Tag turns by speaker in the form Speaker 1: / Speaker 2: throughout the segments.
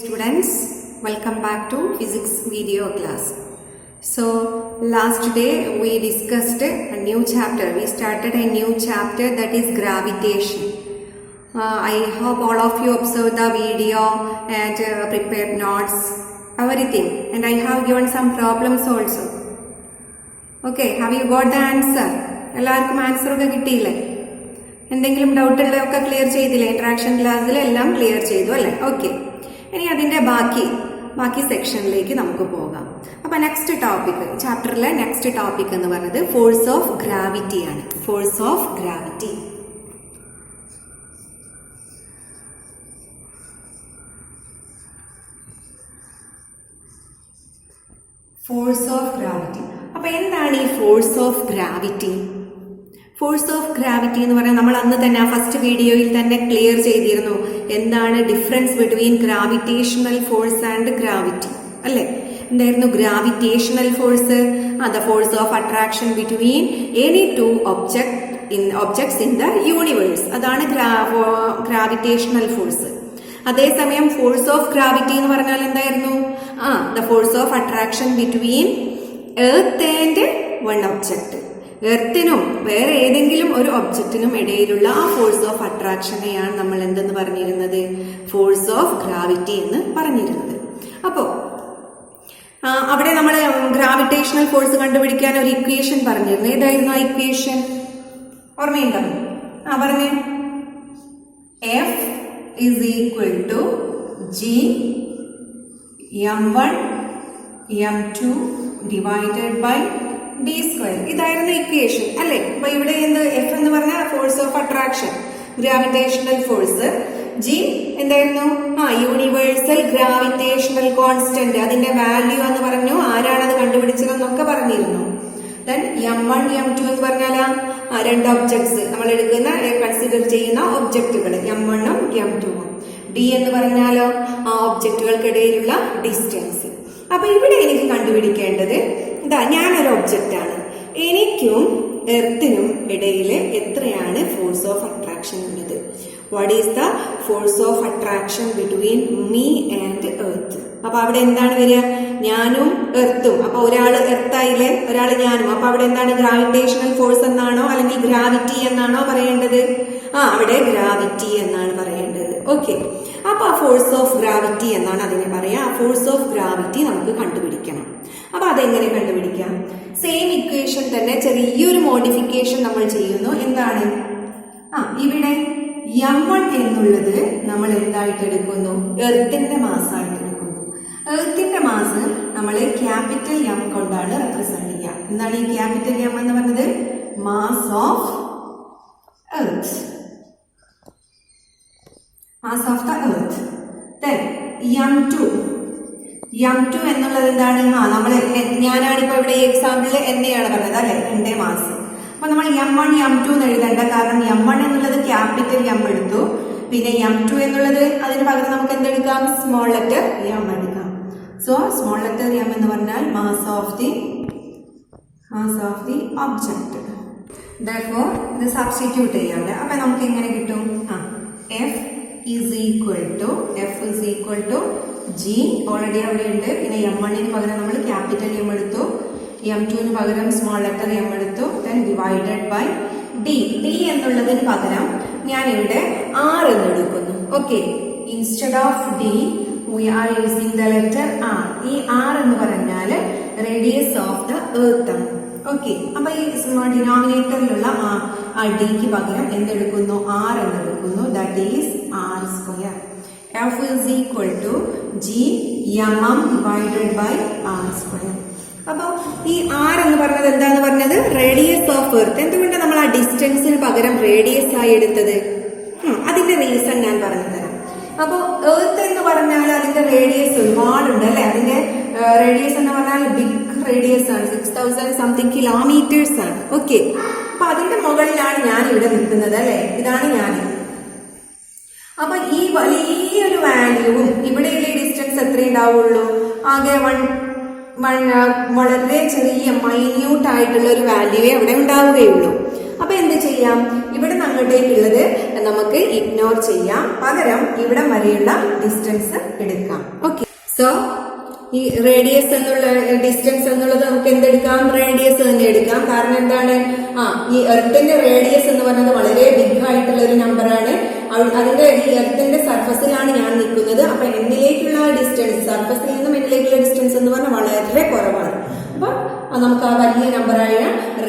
Speaker 1: Students, welcome back to physics video class. So last day we discussed a new chapter. We started a new chapter that is gravitation. I hope all of you observed the video and prepared notes, everything. And I have given some problems also. Okay, have you got the answer? എല്ലാവർക്കും answer ഒക്കെ കിട്ടിയില്ലേ? എന്തെങ്കിലും doubt ഉള്ളതൊക്കെ clear ചെയ്തില്ലേ? Interaction ക്ലാസ്സിൽ എല്ലാം clear ചെയ്തു അല്ലേ? ഓക്കെ, ഇനി അതിന്റെ ബാക്കി സെക്ഷനിലേക്ക് നമുക്ക് പോകാം. അപ്പൊ നെക്സ്റ്റ് ടോപ്പിക്, ചാപ്റ്ററിലെ നെക്സ്റ്റ് ടോപ്പിക് എന്ന് പറയുന്നത് ഫോഴ്സ് ഓഫ് ഗ്രാവിറ്റി ആണ്. Force of gravity. Force of gravity. അപ്പൊ എന്താണ് ഈ force of gravity? Force of gravity എന്ന് പറഞ്ഞാൽ നമ്മൾ അന്ന് തന്നെ ആ ഫസ്റ്റ് വീഡിയോയിൽ തന്നെ ക്ലിയർ ചെയ്തിരുന്നു എന്താണ് difference between gravitational force and gravity അല്ലെ? എന്തായിരുന്നു gravitational force? The force of attraction between any two objects in the universe, അതാണ് ഗ്രാവിറ്റേഷണൽ ഫോഴ്സ്. അതേസമയം ഫോഴ്സ് ഓഫ് ഗ്രാവിറ്റി എന്ന് പറഞ്ഞാൽ എന്തായിരുന്നു? The force of attraction between earth and one object. എർത്തിനും വേറെ ഏതെങ്കിലും ഒരു ഒബ്ജക്റ്റിനും ഇടയിലുള്ള ആ ഫോഴ്സ് ഓഫ് അട്രാക്ഷനെയാണ് നമ്മൾ എന്തെന്ന് പറഞ്ഞിരുന്നത്? ഫോഴ്സ് ഓഫ് ഗ്രാവിറ്റി എന്ന് പറഞ്ഞിരുന്നത്. അപ്പോ അവിടെ നമ്മൾ ഗ്രാവിറ്റേഷണൽ ഫോഴ്സ് കണ്ടുപിടിക്കാൻ ഒരു ഇക്വേഷൻ പറഞ്ഞിരുന്നു. ഏതായിരുന്നു ആ ഇക്വേഷൻ? ഓർമ്മയുണ്ടോ? പറഞ്ഞേ. F is equal to G m1 m2 divided by d square. ഇതായിരുന്നു ഇക്വേഷൻ അല്ലെ? അപ്പൊ ഇവിടെ F എന്ന് പറഞ്ഞാൽ force of attraction, gravitational force. G എന്തായിരുന്നു? യൂണിവേഴ്സൽ ഗ്രാവിറ്റേഷണൽ കോൺസ്റ്റന്റ്, അതിന്റെ വാല്യൂ എന്ന് പറഞ്ഞു. ആരാണത് കണ്ടുപിടിച്ചതെന്നൊക്കെ പറഞ്ഞിരുന്നു. ദെൻ m1 m2 എന്ന് പറഞ്ഞാൽ രണ്ട് ഒബ്ജക്ട്സ് നമ്മൾ എടുക്കുന്ന കൺസിഡർ ചെയ്യുന്ന ഒബ്ജക്റ്റുകൾ m1 ഉം m2 ഉം. d എന്ന് പറഞ്ഞാലോ ആ ഒബ്ജക്റ്റുകൾക്കിടയിലുള്ള ഡിസ്റ്റൻസ്. അപ്പൊ ഇവിടെ എനിക്ക് കണ്ടുപിടിക്കേണ്ടത് ഞാനൊരു ഒബ്ജക്റ്റ് ആണ്, എനിക്കും എർത്തിനും ഇടയിൽ എത്രയാണ് ഫോഴ്സ് ഓഫ് അട്രാക്ഷൻ ഉള്ളത്? What is the force of attraction between me and earth? അപ്പൊ അവിടെ എന്താണ് വരിക? ഞാനും എർത്തും. അപ്പൊ ഒരാള് എർത്തായില്ലേ, ഒരാള് ഞാനും. അപ്പൊ അവിടെ എന്താണ്? ഗ്രാവിറ്റേഷണൽ ഫോഴ്സ് എന്നാണോ അല്ലെങ്കിൽ ഗ്രാവിറ്റി എന്നാണോ പറയേണ്ടത്? അവിടെ ഗ്രാവിറ്റി എന്നാണ് പറയേണ്ടത്. ഓക്കെ, അപ്പൊ ആ ഫോഴ്സ് ഓഫ് ഗ്രാവിറ്റി എന്നാണ് അതിനെ പറയാ. ആ ഫോഴ്സ് ഓഫ് ഗ്രാവിറ്റി നമുക്ക് കണ്ടുപിടിക്കണം. അപ്പൊ അതെങ്ങനെ കണ്ടുപിടിക്കാം? സെയിം ഇക്വേഷൻ തന്നെ ചെറിയൊരു മോഡിഫിക്കേഷൻ നമ്മൾ ചെയ്യുന്നു. എന്താണ്? ഇവിടെ m1 എന്നുള്ളത് നമ്മൾ എന്തായിട്ട് എടുക്കുന്നു? എർത്തിന്റെ മാസ്സായിട്ട് എടുക്കുന്നു. എർത്തിന്റെ മാസ് നമ്മൾ ക്യാപിറ്റൽ M കൊണ്ടാണ് റെപ്രസെന്റ് ചെയ്യുക. എന്താണ് ഈ ക്യാപിറ്റൽ M എന്ന് പറഞ്ഞത്? Mass of earth, mass of the earth. Then m2 എന്നുള്ളത് എന്താണ്? ഞാനാണിപ്പോ ഇവിടെ ഈ എക്സാമ്പിളിൽ എന്നെയാണ് പറഞ്ഞത് അല്ലെ, എന്റെ മാസ്. അപ്പൊ നമ്മൾ m1 m2 എന്ന് എഴുതേണ്ട, കാരണം m1 എന്നുള്ളത് ക്യാപിറ്റൽ M എടുത്തു, പിന്നെ m2 എന്നുള്ളത് അതിന് പകരം നമുക്ക് എന്തെടുക്കാം? സ്മോൾ ലെറ്റർ m എടുക്കാം. സോ സ്മോൾ ലെറ്റർ M എന്ന് പറഞ്ഞാൽ mass of the object. therefore ഇത് സബ്സ്റ്റിറ്റ്യൂട്ട് ചെയ്യാണ്ട് അപ്പൊ നമുക്ക് എങ്ങനെ കിട്ടും? F is equal to G already അവിടെ ഉണ്ട്. പിന്നെ m1 പകരം നമ്മൾ ക്യാപിറ്റൽ M എടുത്തു, m2 പകരം സ്മോൾ ലെറ്റർ M എടുത്തു. then ഡിവൈഡഡ് ബൈ d എന്നുള്ളതിന് പകരം ഞാൻ ഇവിടെ R എന്ന് എടുക്കുന്നു. Okay, instead of d we are using the letter R. ഈ R എന്ന് പറഞ്ഞാൽ റേഡിയസ് ഓഫ് ദ എർത്ത് ആണ്. ഓക്കെ, അപ്പൊ ഈ ഡിനോമിനേറ്ററിലുള്ള ആ ഡിക്ക് പകരം എന്തെടുക്കുന്നു? R എന്നെടുക്കുന്നു. That is R square. F is equal to G mm divided by R square. അപ്പൊ ഈ R എന്ന് പറഞ്ഞത് എന്താന്ന് പറഞ്ഞത്? Radius of earth. എന്തുകൊണ്ട് നമ്മൾ ആ ഡിസ്റ്റൻസിന് പകരം റേഡിയസ് ആയി എടുത്തത്? അതിന്റെ റീസൺ ഞാൻ പറഞ്ഞു തരാം. അപ്പൊ എർത്ത് എന്ന് പറഞ്ഞാൽ അതിന്റെ റേഡിയസ് ഒരുപാടുണ്ട് അല്ലെ? അതിന്റെ റേഡിയസ് എന്ന് പറഞ്ഞാൽ ബിഗ് റേഡിയസ് ആണ്, 6000 സംതിങ് കിലോമീറ്റേഴ്സ് ആണ്. ഓക്കെ, അപ്പൊ അതിന്റെ മുകളിലാണ് ഞാൻ ഇവിടെ നിൽക്കുന്നത് അല്ലെ? ഇതാണ് ഞാൻ. അപ്പൊ ഈ വലിയൊരു വാല്യൂവും ഇവിടെയുള്ള ഡിസ്റ്റൻസ് എത്ര ഉണ്ടാവുള്ളൂ? ആകെ വളരെ ചെറിയ മൈന്യൂട്ട് ആയിട്ടുള്ള ഒരു വാല്യൂവേ അവിടെ ഉണ്ടാവുകയുള്ളൂ. അപ്പൊ എന്ത് ചെയ്യാം? ഇവിടെ അങ്ങോട്ടേക്കുള്ളത് നമുക്ക് ഇഗ്നോർ ചെയ്യാം. പകരം ഇവിടെ വരെയുള്ള ഡിസ്റ്റൻസ് എടുക്കാം. ഓക്കെ, സോ ഈ റേഡിയസ് എന്നുള്ള ഡിസ്റ്റൻസ് എന്നുള്ളത് നമുക്ക് എന്തെടുക്കാം? റേഡിയസ് തന്നെ എടുക്കാം. കാരണം എന്താണ്? ഈ എർത്തിന്റെ റേഡിയസ് എന്ന് പറയുന്നത് വളരെ ബിഗ് ആയിട്ടുള്ള ഒരു നമ്പറാണ്. അതിന്റെ ഈ എർത്തിന്റെ സർഫസിലാണ് ഞാൻ നിൽക്കുന്നത്. അപ്പൊ എന്നിലേക്കുള്ള ഡിസ്റ്റൻസ്, സർഫസിൽ നിന്നും എന്നിലേക്കുള്ള ഡിസ്റ്റൻസ് എന്ന് പറഞ്ഞാൽ വളരെ കുറവാണ്. അപ്പൊ നമുക്ക് ആ വലിയ നമ്പറായ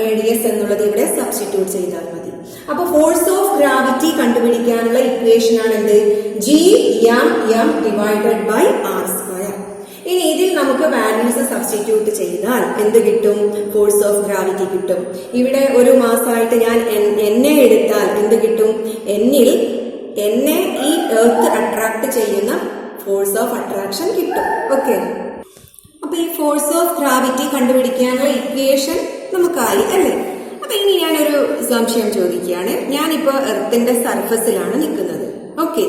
Speaker 1: റേഡിയസ് എന്നുള്ളത് ഇവിടെ സബ്സ്റ്റിറ്റ്യൂട്ട് ചെയ്താൽ മതി. അപ്പൊ ഫോഴ്സ് ഓഫ് ഗ്രാവിറ്റി കണ്ടുപിടിക്കാനുള്ള ഇക്വേഷൻ ആണ് എന്ത്? G(m)m divided by r². ഇനി ഇതിൽ നമുക്ക് വാല്യൂസ് സബ്സ്റ്റിറ്റ്യൂട്ട് ചെയ്താൽ എന്ത് കിട്ടും? ഫോഴ്സ് ഓഫ് ഗ്രാവിറ്റി കിട്ടും. ഇവിടെ ഒരു മാസമായിട്ട് ഞാൻ എന്നെ എടുത്താൽ എന്ത് കിട്ടും? എന്നെ ഈ എർത്ത് അട്രാക്ട് ചെയ്യുന്ന ഫോഴ്സ് ഓഫ് അട്രാക്ഷൻ കിട്ടും. ഓക്കെ, അപ്പൊ ഈ ഫോഴ്സ് ഓഫ് ഗ്രാവിറ്റി കണ്ടുപിടിക്കാനുള്ള ഇക്വേഷൻ നമുക്കായി അല്ലേ? അപ്പൊ ഇനി ഞാനൊരു സംശയം ചോദിക്കുകയാണ്. ഞാനിപ്പോ എർത്തിന്റെ സർഫസിലാണ് നിൽക്കുന്നത്. ഓക്കെ,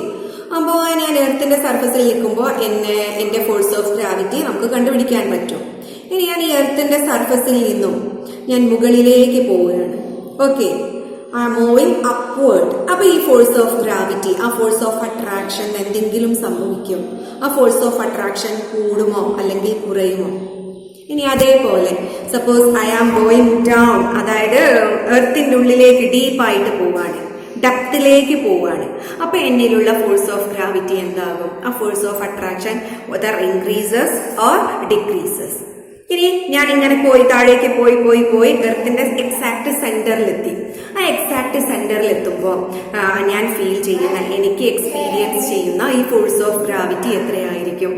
Speaker 1: അപ്പോ ഞാൻ എർത്തിന്റെ സർഫസിൽ നിൽക്കുമ്പോൾ എന്റെ ഫോഴ്സ് ഓഫ് ഗ്രാവിറ്റി നമുക്ക് കണ്ടുപിടിക്കാൻ പറ്റും. ഇനി ഞാൻ ഈ എർത്തിന്റെ സർഫസിൽ നിന്നും ഞാൻ മുകളിലേക്ക് പോവുകയാണ്. Okay, moving upward. അപ്പൊ ഈ ഫോഴ്സ് ഓഫ് ഗ്രാവിറ്റി, ആ ഫോഴ്സ് ഓഫ് അട്രാക്ഷൻ എന്തെങ്കിലും സംഭവിക്കും? ആ ഫോഴ്സ് ഓഫ് അട്രാക്ഷൻ കൂടുമോ അല്ലെങ്കിൽ കുറയുമോ? ഇനി അതേപോലെ suppose I am going down, അതായത് എർത്തിന്റെ ഉള്ളിലേക്ക് ഡീപ്പായിട്ട് പോവാണ്, ഡെപ്തിലേക്ക് പോവാണ്. അപ്പൊ എന്നിലുള്ള ഫോഴ്സ് ഓഫ് ഗ്രാവിറ്റി എന്താകും? ആ force of attraction whether increases or decreases. ഇനി ഞാൻ ഇങ്ങനെ പോയി താഴേക്ക് പോയി എർത്തിന്റെ എക്സാക്ട് സെന്ററിലെത്തി. ആ എക്സാക്ട് സെന്ററിൽ എത്തുമ്പോൾ ഞാൻ ഫീൽ ചെയ്യുന്ന, എനിക്ക് എക്സ്പീരിയൻസ് ചെയ്യുന്ന ഈ ഫോഴ്സ് ഓഫ് ഗ്രാവിറ്റി എത്രയായിരിക്കും?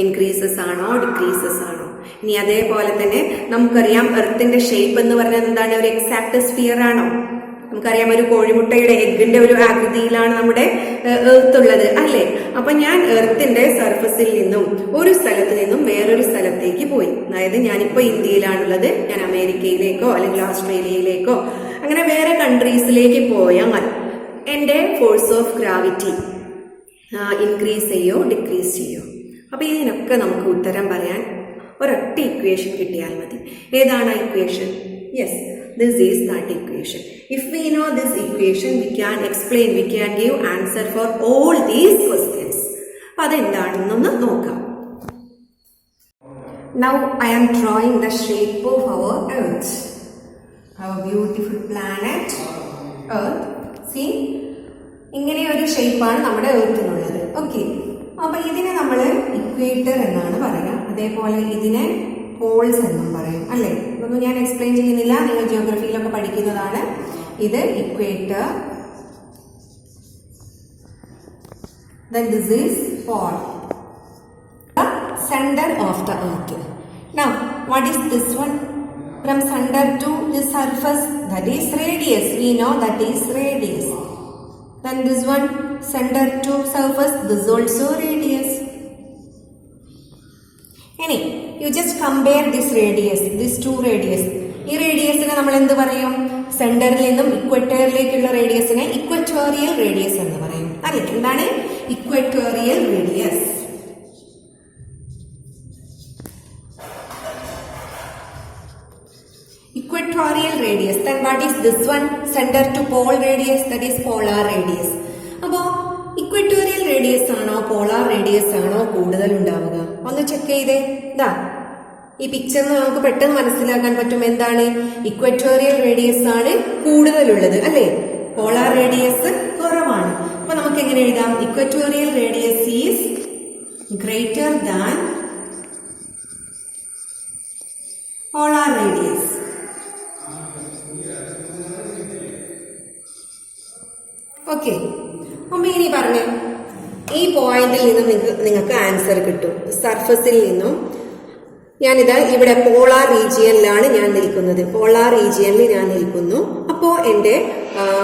Speaker 1: ഇൻക്രീസസ് ആണോ ഡിക്രീസസ് ആണോ? ഇനി അതേപോലെ തന്നെ നമുക്കറിയാം എർത്തിന്റെ ഷേപ്പ് എന്ന് പറയുന്നത് എന്താണ്? ഒരു എക്സാക്ട് സ്ഫിയർ ആണോ? നമുക്കറിയാം ഒരു കോഴിമുട്ടയുടെ എഗ്ഗിന്റെ ഒരു ആകൃതിയിലാണ് നമ്മുടെ എർത്ത് ഉള്ളത് അല്ലെ? അപ്പൊ ഞാൻ എർത്തിന്റെ സർഫസിൽ നിന്നും ഒരു സ്ഥലത്ത് നിന്നും വേറൊരു സ്ഥലത്തേക്ക് പോയി. അതായത് ഞാനിപ്പോ ഇന്ത്യയിലാണുള്ളത്, ഞാൻ അമേരിക്കയിലേക്കോ അല്ലെങ്കിൽ ഓസ്ട്രേലിയയിലേക്കോ അങ്ങനെ വേറെ കൺട്രീസിലേക്ക് പോയാൽ എന്റെ ഫോഴ്സ് ഓഫ് ഗ്രാവിറ്റി ഇൻക്രീസ് ചെയ്യോ ഡിക്രീസ് ചെയ്യോ? അപ്പൊ ഇതിനൊക്കെ നമുക്ക് ഉത്തരം പറയാൻ ഒരൊറ്റ ഇക്വേഷൻ കിട്ടിയാൽ മതി. ഏതാണ് ആ equation? Yes, this is that equation. If we know this equation, we can explain, we can give answer for all these questions. അതെന്താണെന്നൊന്ന് നോക്കാം. Now I am drawing the shape of our Earth, our beautiful planet Earth. See, ഇങ്ങനെ ഒരു ഷേപ്പാണ് നമ്മുടെ എർത്തിനുള്ളത്. Okay, അപ്പൊ ഇതിനെ നമ്മൾ equator എന്നാണ് പറയുക. അതേപോലെ ഇതിനെ പോൾസ് എന്നും പറയും അല്ലെ? ഇതൊന്നും ഞാൻ എക്സ്പ്ലെയിൻ ചെയ്യുന്നില്ല, നിങ്ങൾ ജിയോഗ്രഫിയിലൊക്കെ പഠിക്കുന്നതാണ്. ഇത് equator, then this is pole, the center of the earth. Now what is this one? From center to the surface, that is radius. We know that is radius. Then this one, center to surface, this also radius. ഇനി you just compare this radius, this to radius. ഈ റേഡിയസിനെ നമ്മൾ എന്ത് പറയും? സെന്ററിൽ നിന്നും ഇക്വറ്റോറിയലിലേക്കുള്ള റേഡിയസിനെ equatorial radius എന്ന് പറയും അല്ലെ? എന്താണ് equatorial radius? Equatorial radius. Then what is this one? Center to pole radius, that is polar radius. അപ്പോ ഇക്വറ്റോറിയൽ റേഡിയസ് ആണോ പോളാർ റേഡിയസ് ആണോ കൂടുതൽ ഉണ്ടാവുക? ഒന്ന് ചെക്ക് ചെയ്തേ. ഇതാ ഈ പിക്ചറിന് നമുക്ക് പെട്ടെന്ന് മനസ്സിലാക്കാൻ പറ്റും എന്താണ്? ഇക്വറ്റോറിയൽ റേഡിയസ് ആണ് കൂടുതലുള്ളത് അല്ലെ? പോളാർ റേഡിയസ് കുറവാണ്. അപ്പൊ നമുക്ക് എങ്ങനെ എഴുതാം? Equatorial radius is greater than polar radius. Okay, അപ്പൊ ഇനി പറഞ്ഞേ, ഈ പോയിന്റിൽ നിന്നും നിങ്ങൾക്ക് ആൻസർ കിട്ടും. സർഫസിൽ നിന്നും ഞാനിതാ ഇവിടെ പോളാർ റീജിയനിലാണ് ഞാൻ നിൽക്കുന്നത്. പോളാർ റീജിയനിൽ ഞാൻ നിൽക്കുന്നു. അപ്പോ എന്റെ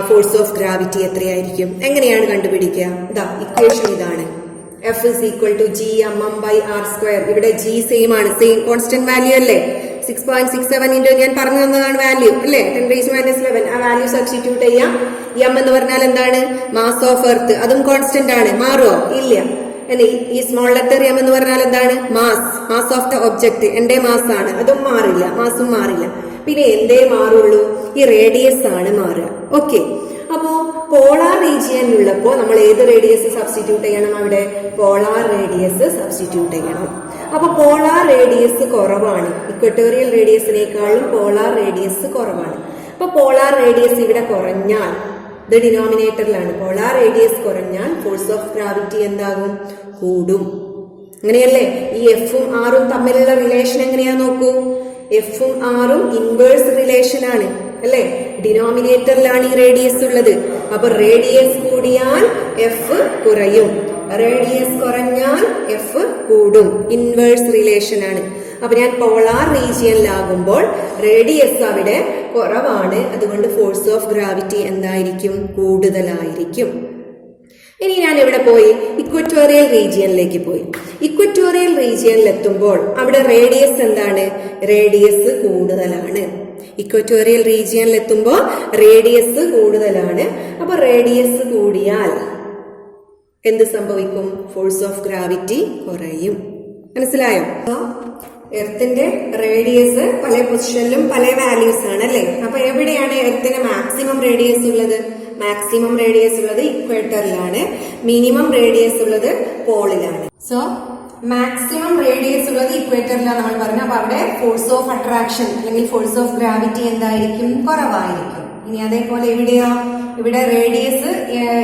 Speaker 1: ഫോഴ്സ് ഓഫ് ഗ്രാവിറ്റി എത്രയായിരിക്കും? എങ്ങനെയാണ് കണ്ടുപിടിക്കുക? ഇതാ ഇക്വേഷൻ ഇതാണ്. F is equal to G(m)m by r². ഇവിടെ G സെയിം ആണ്, സെയിം കോൺസ്റ്റന്റ് വാല്യൂ അല്ലേ? 6.67 into ഞാൻ പറഞ്ഞു തന്നതാണ് വാല്യൂ അല്ലേ? 10⁻11. ആ വാല്യൂ സബ്സ്റ്റിറ്റ്യൂട്ട് ചെയ്യാം. എം എന്ന് പറഞ്ഞാൽ എന്താണ്? Mass of earth. അതും കോൺസ്റ്റന്റ് ആണ്, മാറുമോ? ഇല്ല. ഈ സ്മോൾ ലെറ്റർ എം എന്ന് പറഞ്ഞാൽ എന്താണ്? Mass of the object. എന്റെ മാസ് ആണ്, അതും മാറില്ല, മാസും മാറില്ല. പിന്നെ എന്തേ മാറുള്ളൂ? ഈ റേഡിയസ് ആണ് മാറുക. ഓക്കെ, അപ്പോ പോളാർ റീജിയനിലുള്ളപ്പോ നമ്മൾ ഏത് റേഡിയസ് സബ്സ്റ്റിറ്റ്യൂട്ട് ചെയ്യണം? അവിടെ പോളാർ റേഡിയസ് സബ്സ്റ്റിറ്റ്യൂട്ട് ചെയ്യണം. അപ്പൊ പോളാർ റേഡിയസ് കുറവാണ്, ഇക്വറ്റോറിയൽ റേഡിയസിനേക്കാളും പോളാർ റേഡിയസ് കുറവാണ്. അപ്പൊ പോളാർ റേഡിയസ് ഇവിടെ കുറഞ്ഞാൽ, ഇത് ഡിനോമിനേറ്ററിലാണ്, പോളാർ റേഡിയസ് കുറഞ്ഞാൽ ഫോഴ്സ് ഓഫ് ഗ്രാവിറ്റി എന്താകും? കൂടും. അങ്ങനെയല്ലേ? ഈ എഫും ആറും തമ്മിലുള്ള റിലേഷൻ എങ്ങനെയാ നോക്കൂ. എഫും ആറും ഇൻവേഴ്സ് റിലേഷൻ ആണ് അല്ലെ? ഡിനോമിനേറ്ററിലാണ് ഈ റേഡിയസ് ഉള്ളത്. അപ്പൊ റേഡിയസ് കൂടിയാൽ എഫ് കുറയും, റേഡിയസ് കുറഞ്ഞാൽ എഫ് കൂടും. ഇൻവേഴ്സ് റിലേഷൻ ആണ്. അപ്പൊ ഞാൻ പോളാർ റീജിയനിലാകുമ്പോൾ റേഡിയസ് അവിടെ കുറവാണ്, അതുകൊണ്ട് ഫോഴ്സ് ഓഫ് ഗ്രാവിറ്റി എന്തായിരിക്കും? കൂടുതലായിരിക്കും. ഇനി ഞാൻ ഇവിടെ പോയി ഇക്വറ്റോറിയൽ റീജിയനിലേക്ക് പോയി. ഇക്വറ്റോറിയൽ റീജിയനിൽ എത്തുമ്പോൾ അവിടെ റേഡിയസ് എന്താണ്? റേഡിയസ് കൂടുതലാണ്. ഇക്വറ്റോറിയൽ റീജിയനിൽ എത്തുമ്പോൾ റേഡിയസ് കൂടുതലാണ്. അപ്പൊ റേഡിയസ് കൂടിയാൽ എന്ത് സംഭവിക്കും? ഫോഴ്സ് ഓഫ് ഗ്രാവിറ്റി കുറയും. മനസ്സിലായോ? എർത്തിന്റെ റേഡിയസ് പല പൊസിഷനിലും പല വാല്യൂസ് ആണ് അല്ലെ? അപ്പൊ എവിടെയാണ് എർത്തിന് മാക്സിമം റേഡിയസ് ഉള്ളത്? മാക്സിമം റേഡിയസ് ഉള്ളത് ഇക്വേറ്ററിലാണ്, മിനിമം റേഡിയസ് ഉള്ളത് പോളിലാണ്. സോ മാക്സിമം റേഡിയസ് ഉള്ളത് ഇക്വേറ്ററിലാണ് നമ്മൾ പറഞ്ഞു. അപ്പൊ അവിടെ ഫോഴ്സ് ഓഫ് അട്രാക്ഷൻ അല്ലെങ്കിൽ ഫോഴ്സ് ഓഫ് ഗ്രാവിറ്റി എന്തായിരിക്കും? കുറവായിരിക്കും. ഇനി അതേപോലെ എവിടെയാ? ഇവിടെ റേഡിയസ്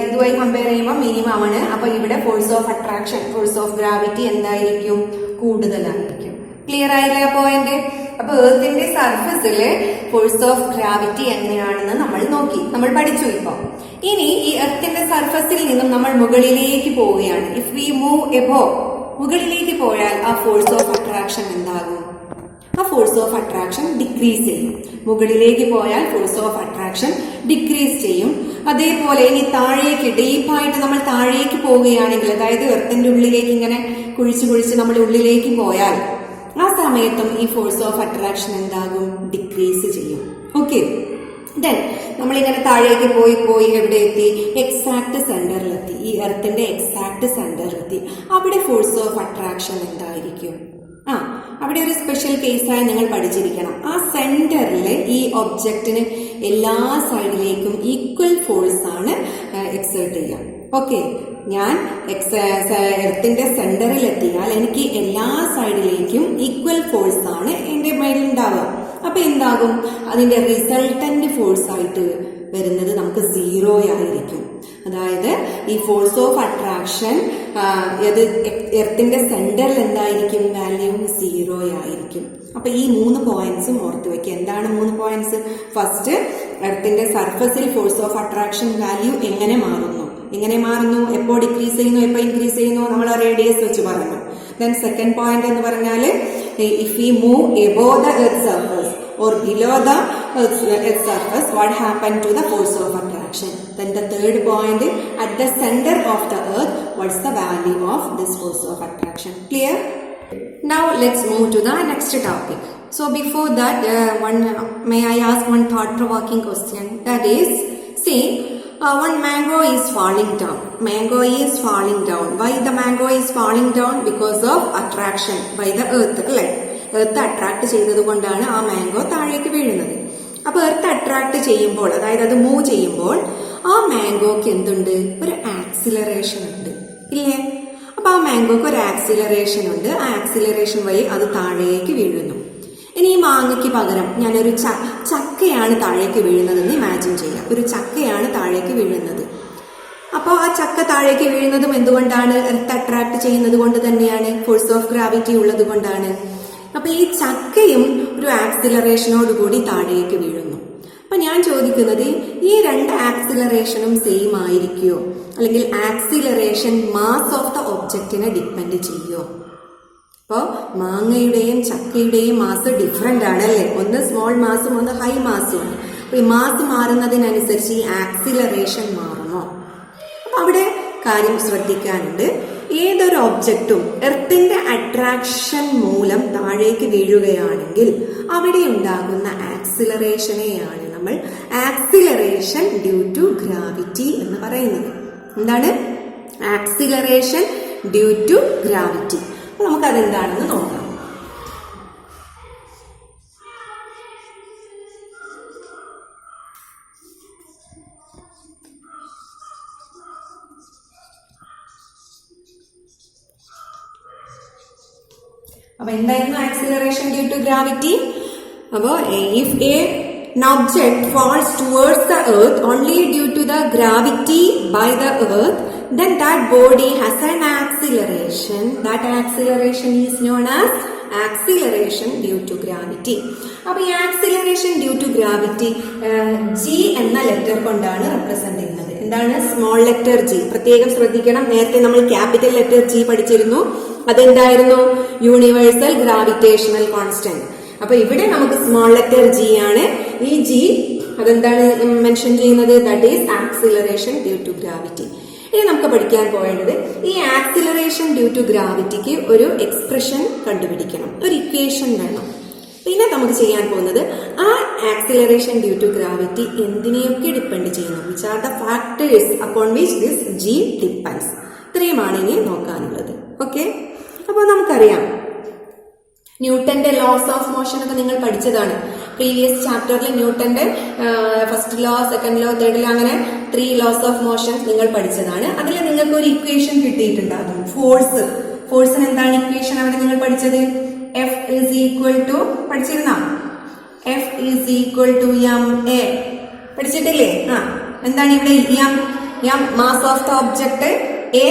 Speaker 1: ഇതുമായി കമ്പയർ ചെയ്യുമ്പോൾ മിനിമം ആണ്. അപ്പൊ ഇവിടെ force of attraction, force of gravity എന്തായിരിക്കും? കൂടുതലായിരിക്കും. ക്ലിയർ ആയില്ലേ പോയിന്റ്? അപ്പൊ എർത്തിന്റെ സർഫസില് ഫോഴ്സ് ഓഫ് ഗ്രാവിറ്റി എങ്ങനെയാണെന്ന് നമ്മൾ നോക്കി, നമ്മൾ പഠിച്ചു. ഇപ്പൊ ഇനി ഈ എർത്തിന്റെ സർഫസിൽ നിന്നും നമ്മൾ മുകളിലേക്ക് പോവുകയാണ്. ഇഫ് വി മൂവ് എബോവ്, മുകളിലേക്ക് പോയാൽ ആ ഫോഴ്സ് ഓഫ് അട്രാക്ഷൻ എന്താകും? ആ ഫോഴ്സ് ഓഫ് അട്രാക്ഷൻ ഡിക്രീസ് ചെയ്യും. മുകളിലേക്ക് പോയാൽ ഫോഴ്സ് ഓഫ് അട്രാക്ഷൻ ഡിക്രീസ് ചെയ്യും. അതേപോലെ ഇനി താഴേക്ക് ഡീപ്പായിട്ട് നമ്മൾ താഴേക്ക് പോവുകയാണെങ്കിൽ, അതായത് എർത്തിന്റെ ഉള്ളിലേക്ക് ഇങ്ങനെ കുഴിച്ച് നമ്മൾ ഉള്ളിലേക്ക് പോയാൽ ആ സമയത്തും ഈ ഫോഴ്സ് ഓഫ് അട്രാക്ഷൻ എന്താകും? ഡിക്രീസ് ചെയ്യും. ഓക്കെ, ദെൻ നമ്മളിങ്ങനെ താഴേക്ക് പോയി എവിടെ എത്തി? എക്സാക്ട് സെന്ററിലെത്തി. ഈ എർത്തിന്റെ എക്സാക്ട് സെന്ററിലെത്തി. അവിടെ ഫോഴ്സ് ഓഫ് അട്രാക്ഷൻ എന്തായിരിക്കും? അവിടെ ഒരു സ്പെഷ്യൽ കേസായി നിങ്ങൾ പഠിച്ചിരിക്കണം. ആ സെന്ററിൽ ഈ ഒബ്ജക്റ്റിന് എല്ലാ സൈഡിലേക്കും ഈക്വൽ ഫോഴ്സ് ആണ് എക്സേർട്ട് ചെയ്യുക. ഓക്കെ, ഞാൻ എർത്തിന്റെ സെന്ററിൽ എത്തിയാൽ എനിക്ക് എല്ലാ സൈഡിലേക്കും ഈക്വൽ ഫോഴ്സ് ആണ് എന്റെ മേലിൽ ഉണ്ടാവുക. അപ്പൊ എന്താകും? അതിന്റെ റിസൾട്ടന്റ് ഫോഴ്സ് ആയിട്ട് വരുന്നത് നമുക്ക് 0 ആയിരിക്കും. അതായത് ഈ ഫോഴ്സ് ഓഫ് അട്രാക്ഷൻ എർത്തിന്റെ സെന്ററിൽ എന്തായിരിക്കും? വാല്യൂ 0 ആയിരിക്കും. അപ്പൊ ഈ 3 പോയിന്റ്സും ഓർത്തു വെക്കുക. എന്താണ് 3 പോയിന്റ്സ്? ഫസ്റ്റ്, എർത്തിന്റെ സർഫസിൽ ഫോഴ്സ് ഓഫ് അട്രാക്ഷൻ വാല്യൂ എങ്ങനെ മാറുന്നു, എപ്പോ ഡിക്രീസ് ചെയ്യുന്നു, എപ്പോ ഇൻക്രീസ് ചെയ്യുന്നു, നമ്മൾ റേഡിയസ് വെച്ച് പറഞ്ഞു. ദെൻ സെക്കൻഡ് പോയിന്റ് എന്ന് പറഞ്ഞാൽ if we move above the earth surface or below the earth's surface, what happened to the force of attraction? Then the third point, at the center of the earth, what's the value of this force of attraction? Clear? Now let's move to the next topic. So before that, may I ask one thought-provoking question? That is, see, one mango is falling down. Why the mango is falling down? Because of attraction by the earth. Earth attract ചെയ്തത് കൊണ്ടാണ് ആ mango താഴേക്ക് വീഴുന്നത്. അപ്പൊ earth attract ചെയ്യുമ്പോൾ, അതായത് അത് move ചെയ്യുമ്പോൾ ആ മാംഗോക്ക് എന്തുണ്ട്? ഒരു ആക്സിലറേഷൻ ഉണ്ട്, ഇല്ലേ? അപ്പൊ ആ മാംഗോക്ക് ഒരു ആക്സിലറേഷൻ ഉണ്ട്. ആ ആക്സിലറേഷൻ വഴി അത് താഴേക്ക് വീഴുന്നു. ഇനി ഈ മാങ്ങയ്ക്ക് പകരം ഞാനൊരു ചക്കയാണ് താഴേക്ക് വീഴുന്നതെന്ന് ഇമാജിൻ ചെയ്യാം. ഒരു ചക്കയാണ് താഴേക്ക് വീഴുന്നത്. അപ്പോൾ ആ ചക്ക താഴേക്ക് വീഴുന്നതും എന്തുകൊണ്ടാണ്? എർത്ത് അട്രാക്ട് ചെയ്യുന്നത് കൊണ്ട് തന്നെയാണ്, ഫോഴ്സ് ഓഫ് ഗ്രാവിറ്റി ഉള്ളത് കൊണ്ടാണ്. അപ്പൊ ഈ ചക്കയും ഒരു ആക്സിലറേഷനോട് കൂടി താഴേക്ക് വീഴുന്നു. അപ്പൊ ഞാൻ ചോദിക്കുന്നത്, ഈ 2 ആക്സിലറേഷനും സെയിം ആയിരിക്കുമോ? അല്ലെങ്കിൽ ആക്സിലറേഷൻ മാസ് ഓഫ് ദ ഒബ്ജക്റ്റിനെ ഡിപ്പെൻഡ് ചെയ്യുമോ? അപ്പോൾ മാങ്ങയുടെയും ചക്കയുടെയും മാസ് ഡിഫറെന്റ് ആണ് അല്ലേ? ഒന്ന് സ്മോൾ മാസും ഒന്ന് ഹൈ മാസും ആണ്. അപ്പൊ ഈ മാസ് മാറുന്നതിനനുസരിച്ച് ഈ ആക്സിലറേഷൻ മാറുമോ? അപ്പൊ അവിടെ കാര്യം ശ്രദ്ധിക്കാനുണ്ട്. ഏതൊരു ഒബ്ജക്റ്റും എർത്തിന്റെ അട്രാക്ഷൻ മൂലം താഴേക്ക് വീഴുകയാണെങ്കിൽ അവിടെ ഉണ്ടാകുന്ന ആക്സിലറേഷനെയാണ് നമ്മൾ ആക്സിലറേഷൻ ഡ്യൂ ടു ഗ്രാവിറ്റി എന്ന് പറയുന്നത്. എന്താണ്? Acceleration due to gravity. നമുക്കതെന്താണെന്ന് നോക്കാം. അപ്പൊ എന്തായിരുന്നു ആക്സിലറേഷൻ ഡ്യൂ ടു ഗ്രാവിറ്റി? അപ്പോ if an object falls towards the earth only due to the gravity by the earth, then that body has an acceleration. That acceleration is known as acceleration due to gravity. അപ്പൊ ഈ acceleration due to gravity g എന്ന letter കൊണ്ടാണ് represent ചെയ്യുന്നത്. എന്താണ്? Small letter g. പ്രത്യേകം ശ്രദ്ധിക്കണം, നേരത്തെ നമ്മൾ ക്യാപിറ്റൽ ലെറ്റർ ജി പഠിച്ചിരുന്നു. അതെന്തായിരുന്നു? Universal gravitational constant. അപ്പൊ ഇവിടെ നമുക്ക് സ്മോൾ ലെറ്റർ ജി ആണ്. ഈ ജി അതെന്താണ് മെൻഷൻ ചെയ്യുന്നത്? That is acceleration due to gravity. ഇനി നമുക്ക് പഠിക്കാൻ പോയേണ്ടത് ഈ ആക്സിലറേഷൻ ഡ്യൂ ടു ഗ്രാവിറ്റിക്ക് ഒരു എക്സ്പ്രഷൻ കണ്ടുപിടിക്കണം, ഒരു ഇക്വേഷൻ വേണം. പിന്നെ നമുക്ക് ചെയ്യാൻ പോകുന്നത് ആ ആക്സിലറേഷൻ ഡ്യൂ ടു ഗ്രാവിറ്റി എന്തിനെയൊക്കെ ഡിപ്പെൻഡ് ചെയ്യുന്നു, which are the factors upon which this g depends. ഇത്രയുമാണ് ഇനി നോക്കാനുള്ളത്. ഓക്കെ, അപ്പോൾ നമുക്കറിയാം ന്യൂട്ടന്റെ ലോസ് ഓഫ് മോഷൻ ഒക്കെ നിങ്ങൾ പഠിച്ചതാണ്. പ്രീവിയസ് ചാപ്റ്ററിൽ ന്യൂട്ടന്റെ first law, second law, third law, അങ്ങനെ 3 ലോസ് ഓഫ് മോഷൻ നിങ്ങൾ പഠിച്ചതാണ്. അതിൽ നിങ്ങൾക്ക് ഒരു ഇക്വേഷൻ കിട്ടിയിട്ടുണ്ടാകും. ഫോഴ്സിന് എന്താണ് ഇക്വേഷൻ അവിടെ നിങ്ങൾ പഠിച്ചത്? F is equal to പഠിച്ചിരുന്നോ? F is equal to ma. പഠിച്ചിട്ടില്ലേ? എന്താണ് ഇവിടെ? m mass of the object, a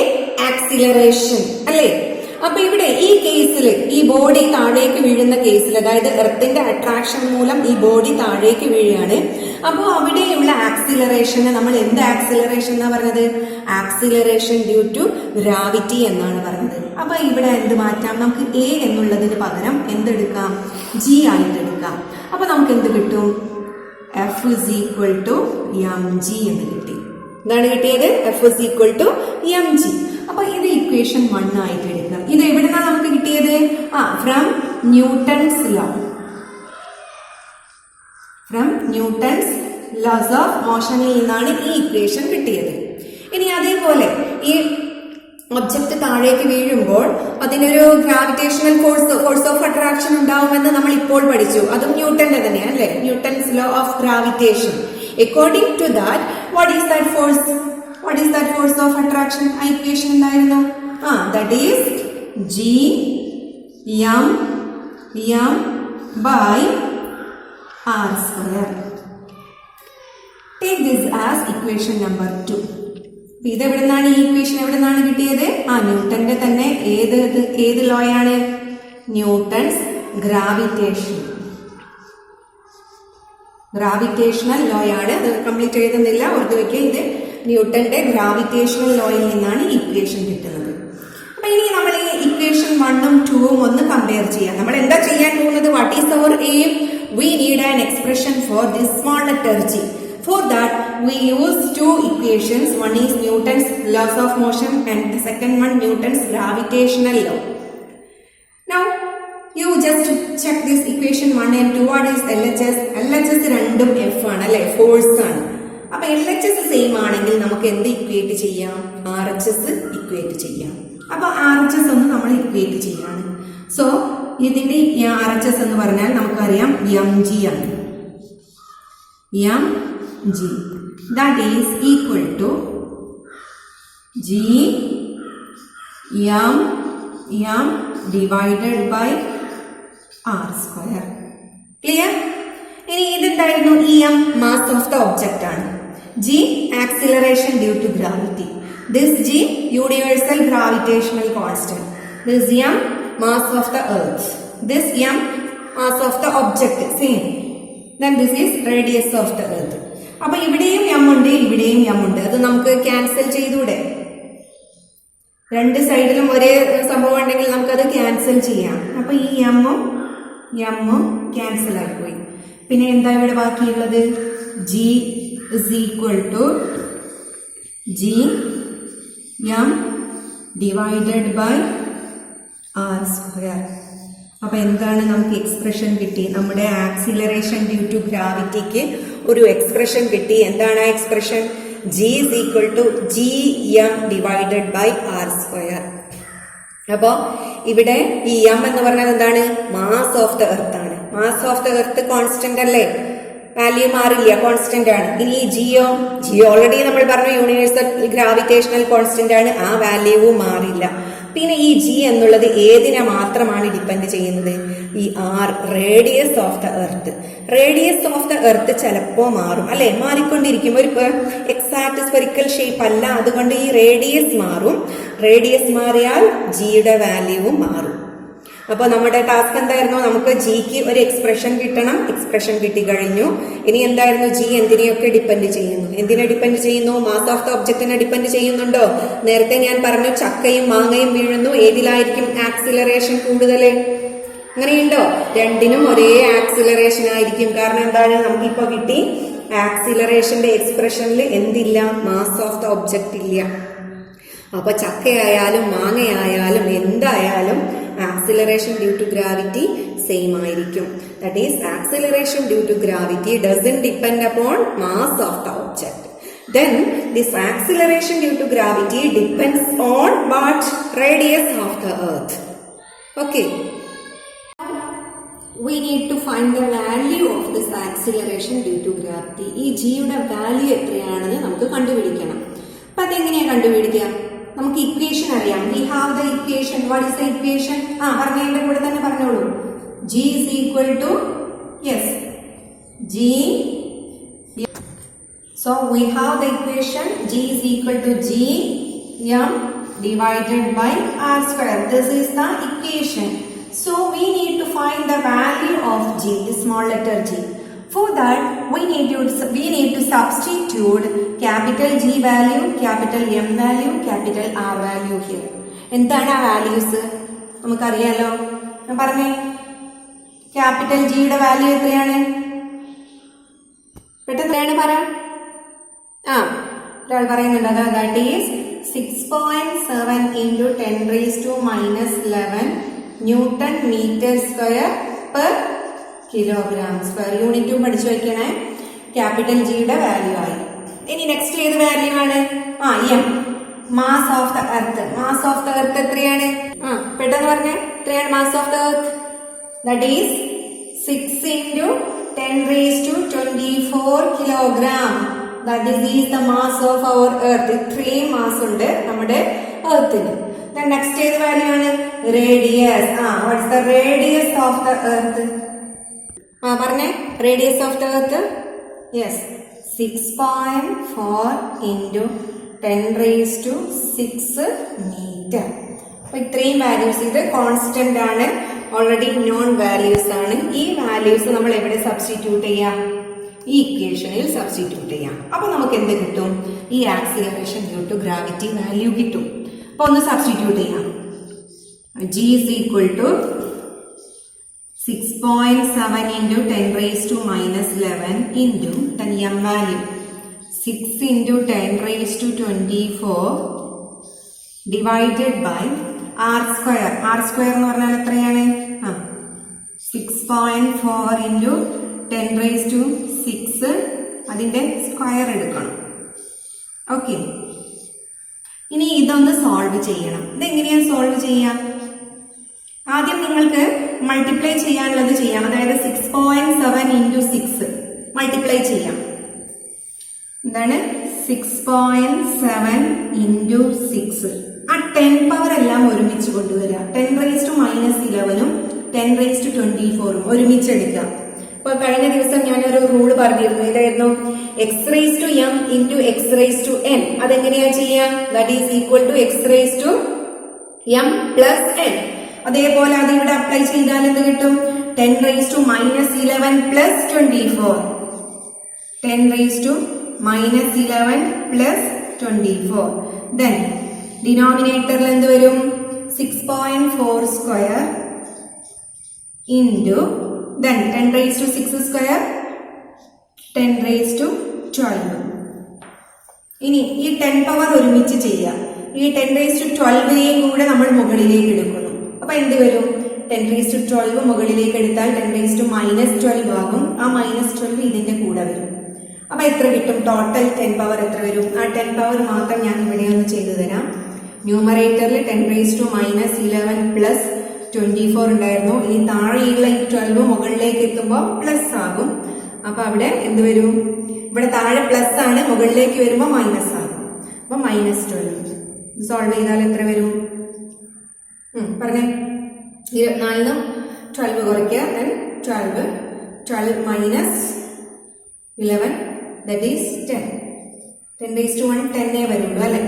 Speaker 1: acceleration അല്ലേ? അപ്പൊ ഇവിടെ ഈ കേസിൽ ഈ ബോഡി താഴേക്ക് വീഴുന്ന കേസിൽ, അതായത് എർത്തിന്റെ അട്രാക്ഷൻ മൂലം ഈ ബോഡി താഴേക്ക് വീഴുകയാണ്. അപ്പോൾ അവിടെയുള്ള ആക്സിലറേഷന് നമ്മൾ എന്ത് ആക്സിലറേഷൻ എന്നാ പറഞ്ഞത്? ആക്സിലറേഷൻ ഡ്യൂ ടു ഗ്രാവിറ്റി എന്നാണ് പറഞ്ഞത്. അപ്പൊ ഇവിടെ എന്ത് മാറ്റാം? നമുക്ക് എ എന്നുള്ളതിന് പകരം എന്തെടുക്കാം? ജി ആയിട്ട് എടുക്കാം. അപ്പൊ നമുക്ക് എന്ത് കിട്ടും? F is equal to mg എന്ന് കിട്ടി. എന്താണ് കിട്ടിയത്? F is equal to mg. അപ്പൊ ഇത് ഇക്വേഷൻ 1 ആയിട്ട് എടുക്കാം. ഇത് എവിടുന്നാ നമുക്ക് കിട്ടിയത്? From Newton's law. From Newton's laws of മോഷനിൽ നിന്നാണ് ഈ ഇക്വേഷൻ കിട്ടിയത്. ഇനി അതേപോലെ ഈ ഒബ്ജക്റ്റ് താഴേക്ക് വീഴുമ്പോൾ അതിനൊരു ഗ്രാവിറ്റേഷണൽ ഫോഴ്സ് ഓഫ് അട്രാക്ഷൻ ഉണ്ടാവുമെന്ന് നമ്മൾ ഇപ്പോൾ പഠിച്ചു. അതും ന്യൂട്ടന്റെ തന്നെയാണ് അല്ലെ? Newton's law of gravitation. According to that, what is that force? What is that force of attraction? ആ ഇക്വേഷൻ എന്തായിരുന്നു? That is G m by r square. Take this as equation number 2. ഇത് എവിടുന്നാണ്? ഈ ഇക്വേഷൻ എവിടുന്നാണ് കിട്ടിയത്? ന്യൂട്ടന്റെ തന്നെ ഏത് ലോയാണ്? Newton's gravitational ലോയാണ്. അത് കംപ്ലീറ്റ് എഴുതുന്നില്ല, ഓർത്ത് വെക്കുക. ഇത് ന്യൂട്ടന്റെ ഗ്രാവിറ്റേഷണൽ ലോയിൽ നിന്നാണ് ഇക്വേഷൻ കിട്ടുന്നത്. അപ്പൊ ഇനി നമ്മൾ ഈ ഇക്വേഷൻ 1ഉം 2ഉം ഒന്ന് കമ്പയർ ചെയ്യാം. നമ്മൾ എന്താ ചെയ്യാൻ പോകുന്നത്? What is our aim? We need an expression for this small letter G. For that, we use 2 equations. One is Newton's laws of motion and the second one Newton's gravitational law. Now, you just check this equation 1 and 2. What is LHS? LHS രണ്ടും F ആണ് അല്ലെ? Force ആണ്. അപ്പൊ LHS same ആണെങ്കിൽ നമുക്ക് എന്ത് equate ചെയ്യാം? RHS equate ചെയ്യാം. അപ്പൊ RHS ഒന്ന് നമ്മൾ ഇക്വേറ്റ് ചെയ്യാണ്. സോ ഇതിന്റെ RHS എന്ന് പറഞ്ഞാൽ നമുക്കറിയാം mg ആണ്. mg, that is equal to G m divided by r square. Clear? ഇനി ഇതെന്തായിരുന്നു? m mass of the object ആണ്. G acceleration due to gravity. This G universal gravitational constant. This m mass of the earth. This m mass of the object. Same. Then this is radius of the earth. അപ്പൊ ഇവിടെയും m ഉണ്ട്, ഇവിടെയും m ഉണ്ട്. അത് നമുക്ക് cancel ചെയ്തൂടെ? രണ്ട് സൈഡിലും ഒരേ സംഭവം ഉണ്ടെങ്കിൽ നമുക്കത് ക്യാൻസൽ ചെയ്യാം. അപ്പൊ ഈ m ക്യാൻസൽ ആയിപ്പോയി. പിന്നെ എന്താ ഇവിടെ ബാക്കിയുള്ളത്? G is equal to G m divided by r square. അപ്പൊ എന്താണ് നമുക്ക് എക്സ്പ്രഷൻ കിട്ടി? നമ്മുടെ ആക്സിലറേഷൻ ഡ്യൂ ടു ഗ്രാവിറ്റിക്ക് ഒരു എക്സ്പ്രഷൻ കിട്ടി. എന്താണ് ആ expression? G is equal to G m divided by r square. അപ്പോ ഇവിടെ ഈ m എന്ന് പറഞ്ഞാൽ എന്താണ്? മാസ് ഓഫ് ദ എർത്ത് ആണ്. Mass of the earth constant അല്ലേ? വാല്യൂ മാറില്ല, കോൺസ്റ്റന്റ് ആണ്. ഇനി G ഓൾറെഡി നമ്മൾ പറഞ്ഞു യൂണിവേഴ്സൽ ഗ്രാവിറ്റേഷണൽ കോൺസ്റ്റന്റ് ആണ്, ആ വാല്യൂവും മാറില്ല. പിന്നെ ഈ ജി എന്നുള്ളത് ഏതിനെ മാത്രമാണ് ഡിപ്പെൻഡ് ചെയ്യുന്നത്? ഈ R, radius of the earth. Radius of the earth ചിലപ്പോ മാറും അല്ലെ, മാറിക്കൊണ്ടിരിക്കും. ഒരു എക്സാക്ട് സ്പെറിക്കൽ ഷേപ്പ് അല്ല, അതുകൊണ്ട് ഈ റേഡിയസ് മാറും. റേഡിയസ് മാറിയാൽ ജിയുടെ വാല്യൂവും മാറും. അപ്പൊ നമ്മുടെ ടാസ്ക് എന്തായിരുന്നു? നമുക്ക് ജിക്ക് ഒരു എക്സ്പ്രഷൻ കിട്ടണം. എക്സ്പ്രഷൻ കിട്ടിക്കഴിഞ്ഞു. ഇനി എന്തായിരുന്നു? ജി എന്തിനെയൊക്കെ ഡിപ്പെൻഡ് ചെയ്യുന്നു? എന്തിനെ ഡിപ്പെൻഡ് ചെയ്യുന്നു? മാസ് ഓഫ് ദ ഒബ്ജക്റ്റിനെ ഡിപ്പെൻഡ് ചെയ്യുന്നുണ്ടോ? നേരത്തെ ഞാൻ പറഞ്ഞു ചക്കയും മാങ്ങയും വീഴുന്നു, ഏതിലായിരിക്കും ആക്സിലറേഷൻ കൂടുതൽ? അങ്ങനെയുണ്ടോ? രണ്ടിനും ഒരേ ആക്സിലറേഷൻ ആയിരിക്കും. കാരണം എന്താണ്? നമുക്കിപ്പോ കിട്ടി ആക്സിലറേഷന്റെ എക്സ്പ്രഷനിൽ എന്തില്ല? മാസ് ഓഫ് ദ ഒബ്ജക്റ്റ് ഇല്ല. അപ്പൊ ചക്കയായാലും മാങ്ങയായാലും എന്തായാലും acceleration due to gravity same ആയിരിക്കും. That is acceleration due to gravity doesn't depend upon mass of the object. Then this acceleration due to gravity depends on what? Radius of the earth. Okay. We need to find the value of this acceleration due to gravity. ഈ ജിയുടെ value എത്രയാണെന്ന് നമുക്ക് കണ്ടുപിടിക്കണം. അപ്പൊ അതെങ്ങനെയാ കണ്ടുപിടിക്കുക? നമുക്ക് equation അറിയാം. We have the equation. What is the equation? പറഞ്ഞതിന്റെ കൂടെ തന്നെ പറഞ്ഞോളൂ. G is equal to, yes, G. So we have the equation G is equal to G M divided by R square. This is the equation. So we need to find the value of G, the small letter G. For that we need to substitute capital G value, capital M value, capital R value here. എന്താണ് ആ values? നമുക്കറിയാലോ. ഞാൻ പറഞ്ഞേ, capital ജിയുടെ value എത്രയാണ്? പെട്ടെന്ന് പറ. ഒരാൾ പറയുന്നുണ്ട്. That is 6.7 into 10 raised to minus 11 newton metre square per kilogram square. യൂണിറ്റും പഠിച്ചു വയ്ക്കണേ. ക്യാപിറ്റൽ ജിയുടെ വാല്യൂ ആയി. ഇനി നെക്സ്റ്റ് ഏത് വാല്യൂ ആണ്? M, mass of the earth. Mass of the earth എത്രയാണ്? പെട്ടെന്ന് പറഞ്ഞേ, എത്രയാണ് mass of the earth? That is 6 into 10 raised to 24 kilogram. That is the mass of our earth. ഇത്രയും മാസ് ഉണ്ട് നമ്മുടെ എർത്തിന്. നെക്സ്റ്റ് ഏത് വാല്യൂ ആണ്? Radius. What's the radius of the earth? പറഞ്ഞേ, radius of the earth? Yes, 6.4 into 10 raised to 6 meter. അപ്പൊ ഇത്രയും values. ഇത് കോൺസ്റ്റന്റ് ആണ്, ഓൾറെഡി നോൺ വാല്യൂസ് ആണ്. ഈ വാല്യൂസ് നമ്മൾ എവിടെ സബ്സ്റ്റിറ്റ്യൂട്ട് ചെയ്യാം? ഈ ഇക്വേഷനിൽ സബ്സ്റ്റിറ്റ്യൂട്ട് ചെയ്യാം. അപ്പൊ നമുക്ക് എന്ത് കിട്ടും? ഈ acceleration due to gravity value കിട്ടും. അപ്പൊ ഒന്ന് സബ്സ്റ്റിറ്റ്യൂട്ട് ചെയ്യാം. G is equal to 6.7 into 10 raised to minus 11 into then M value 6 into 10 raised to 24 divided by R square. R square എന്ന് പറഞ്ഞാൽ എത്രയാണ്? 6.4 into 10 raised to 6, അതിന്റെ സ്ക്വയർ എടുക്കണം. Okay, ഇനി ഇതൊന്ന് സോൾവ് ചെയ്യണം. ഇതെങ്ങനെയാണ് സോൾവ് ചെയ്യാം? ആദ്യം നിങ്ങൾക്ക് മൾട്ടിപ്ലൈ ചെയ്യാനുള്ളത് ചെയ്യാം. അതായത് 6.7 into 6 മൾട്ടിപ്ലൈ ചെയ്യാം. എന്താണ്? 6.7 into 6. ആ 10 പവർ എല്ലാം ഒരുമിച്ച് കൊണ്ടുവരിക. 10 raised to minus 11ഉം 10 raised to 24ഉം ഒരുമിച്ച് എടുക്കാം. അപ്പൊ കഴിഞ്ഞ ദിവസം ഞാനൊരു റൂള് പറഞ്ഞിരുന്നു. ഇതായിരുന്നു x raise to m into x raise to n. അതെങ്ങനെയാ ചെയ്യാം? That is equal to x raise to m plus n. അതേപോലെ അത് ഇവിടെ അപ്ലൈ ചെയ്താൽ എന്ത് കിട്ടും? 10 raised to minus 11 plus 24. 10 raised to minus 11 plus 24. Then ഡിനോമിനേറ്ററിൽ എന്ത് വരും? 6.4 square into then 10 raised to 6 square 10 raised to 12. ഇനി ഈ 10 പവർ ഒരുമിച്ച് ചെയ്യാം. ഈ 10 raised to 12നെയും കൂടെ നമ്മൾ മുകളിലേക്ക് എടുക്കുന്നു. അപ്പൊ എന്ത് വരും? 10 raised to 12 മുകളിലേക്ക് എടുത്താൽ 10 raised to minus 12 ആകും. ആ minus 12 ഇതിന്റെ കൂടെ വരും. അപ്പൊ എത്ര കിട്ടും? ടോട്ടൽ 10 പവർ എത്ര വരും? ആ 10 പവർ മാത്രം ഞാൻ ഇവിടെ ഒന്ന് ചെയ്തു തരാം. ന്യൂമറേറ്ററിൽ 10 raised to minus 11 plus 24 ഉണ്ടായിരുന്നു. ഇനി താഴെയുള്ള ഈ 12 മുകളിലേക്ക് എത്തുമ്പോൾ പ്ലസ് ആകും. അപ്പൊ അവിടെ എന്ത് വരും? ഇവിടെ താഴെ പ്ലസ് ആണ്, മുകളിലേക്ക് വരുമ്പോൾ മൈനസ് ആകും. അപ്പൊ -12. സോൾവ് ചെയ്താൽ എത്ര വരും? പറഞ്ഞേ. 24 12 കുറയ്ക്കുക. 12 മൈനസ് 11 that is 10. 10⁻1 10 വരുള്ളൂ അല്ലെ.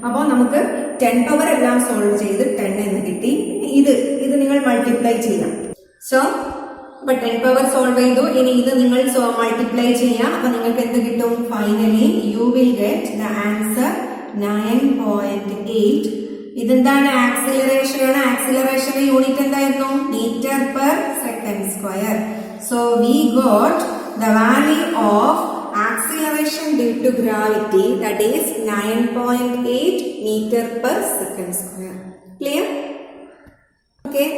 Speaker 1: അപ്പോൾ നമുക്ക് 10 പവർ എല്ലാം സോൾവ് ചെയ്ത് 10 എന്ന് കിട്ടി. ഇത് നിങ്ങൾ മൾട്ടിപ്ലൈ ചെയ്യാം. സോ അപ്പൊ 10 പവർ സോൾവ് ചെയ്തു. ഇനി ഇത് നിങ്ങൾ മൾട്ടിപ്ലൈ ചെയ്യാം. അപ്പൊ നിങ്ങൾക്ക് എന്ത് കിട്ടും? Finally you will get the answer 9.8. ഇതെന്താണ്? ആക്സിലറേഷൻ ആണ്. ആക്സിലറേഷന്റെ യൂണിറ്റ് എന്തായിരുന്നു? Metre per second square. So we got the value of acceleration due to gravity, that is 9.8 meter per second square. Clear? Okay.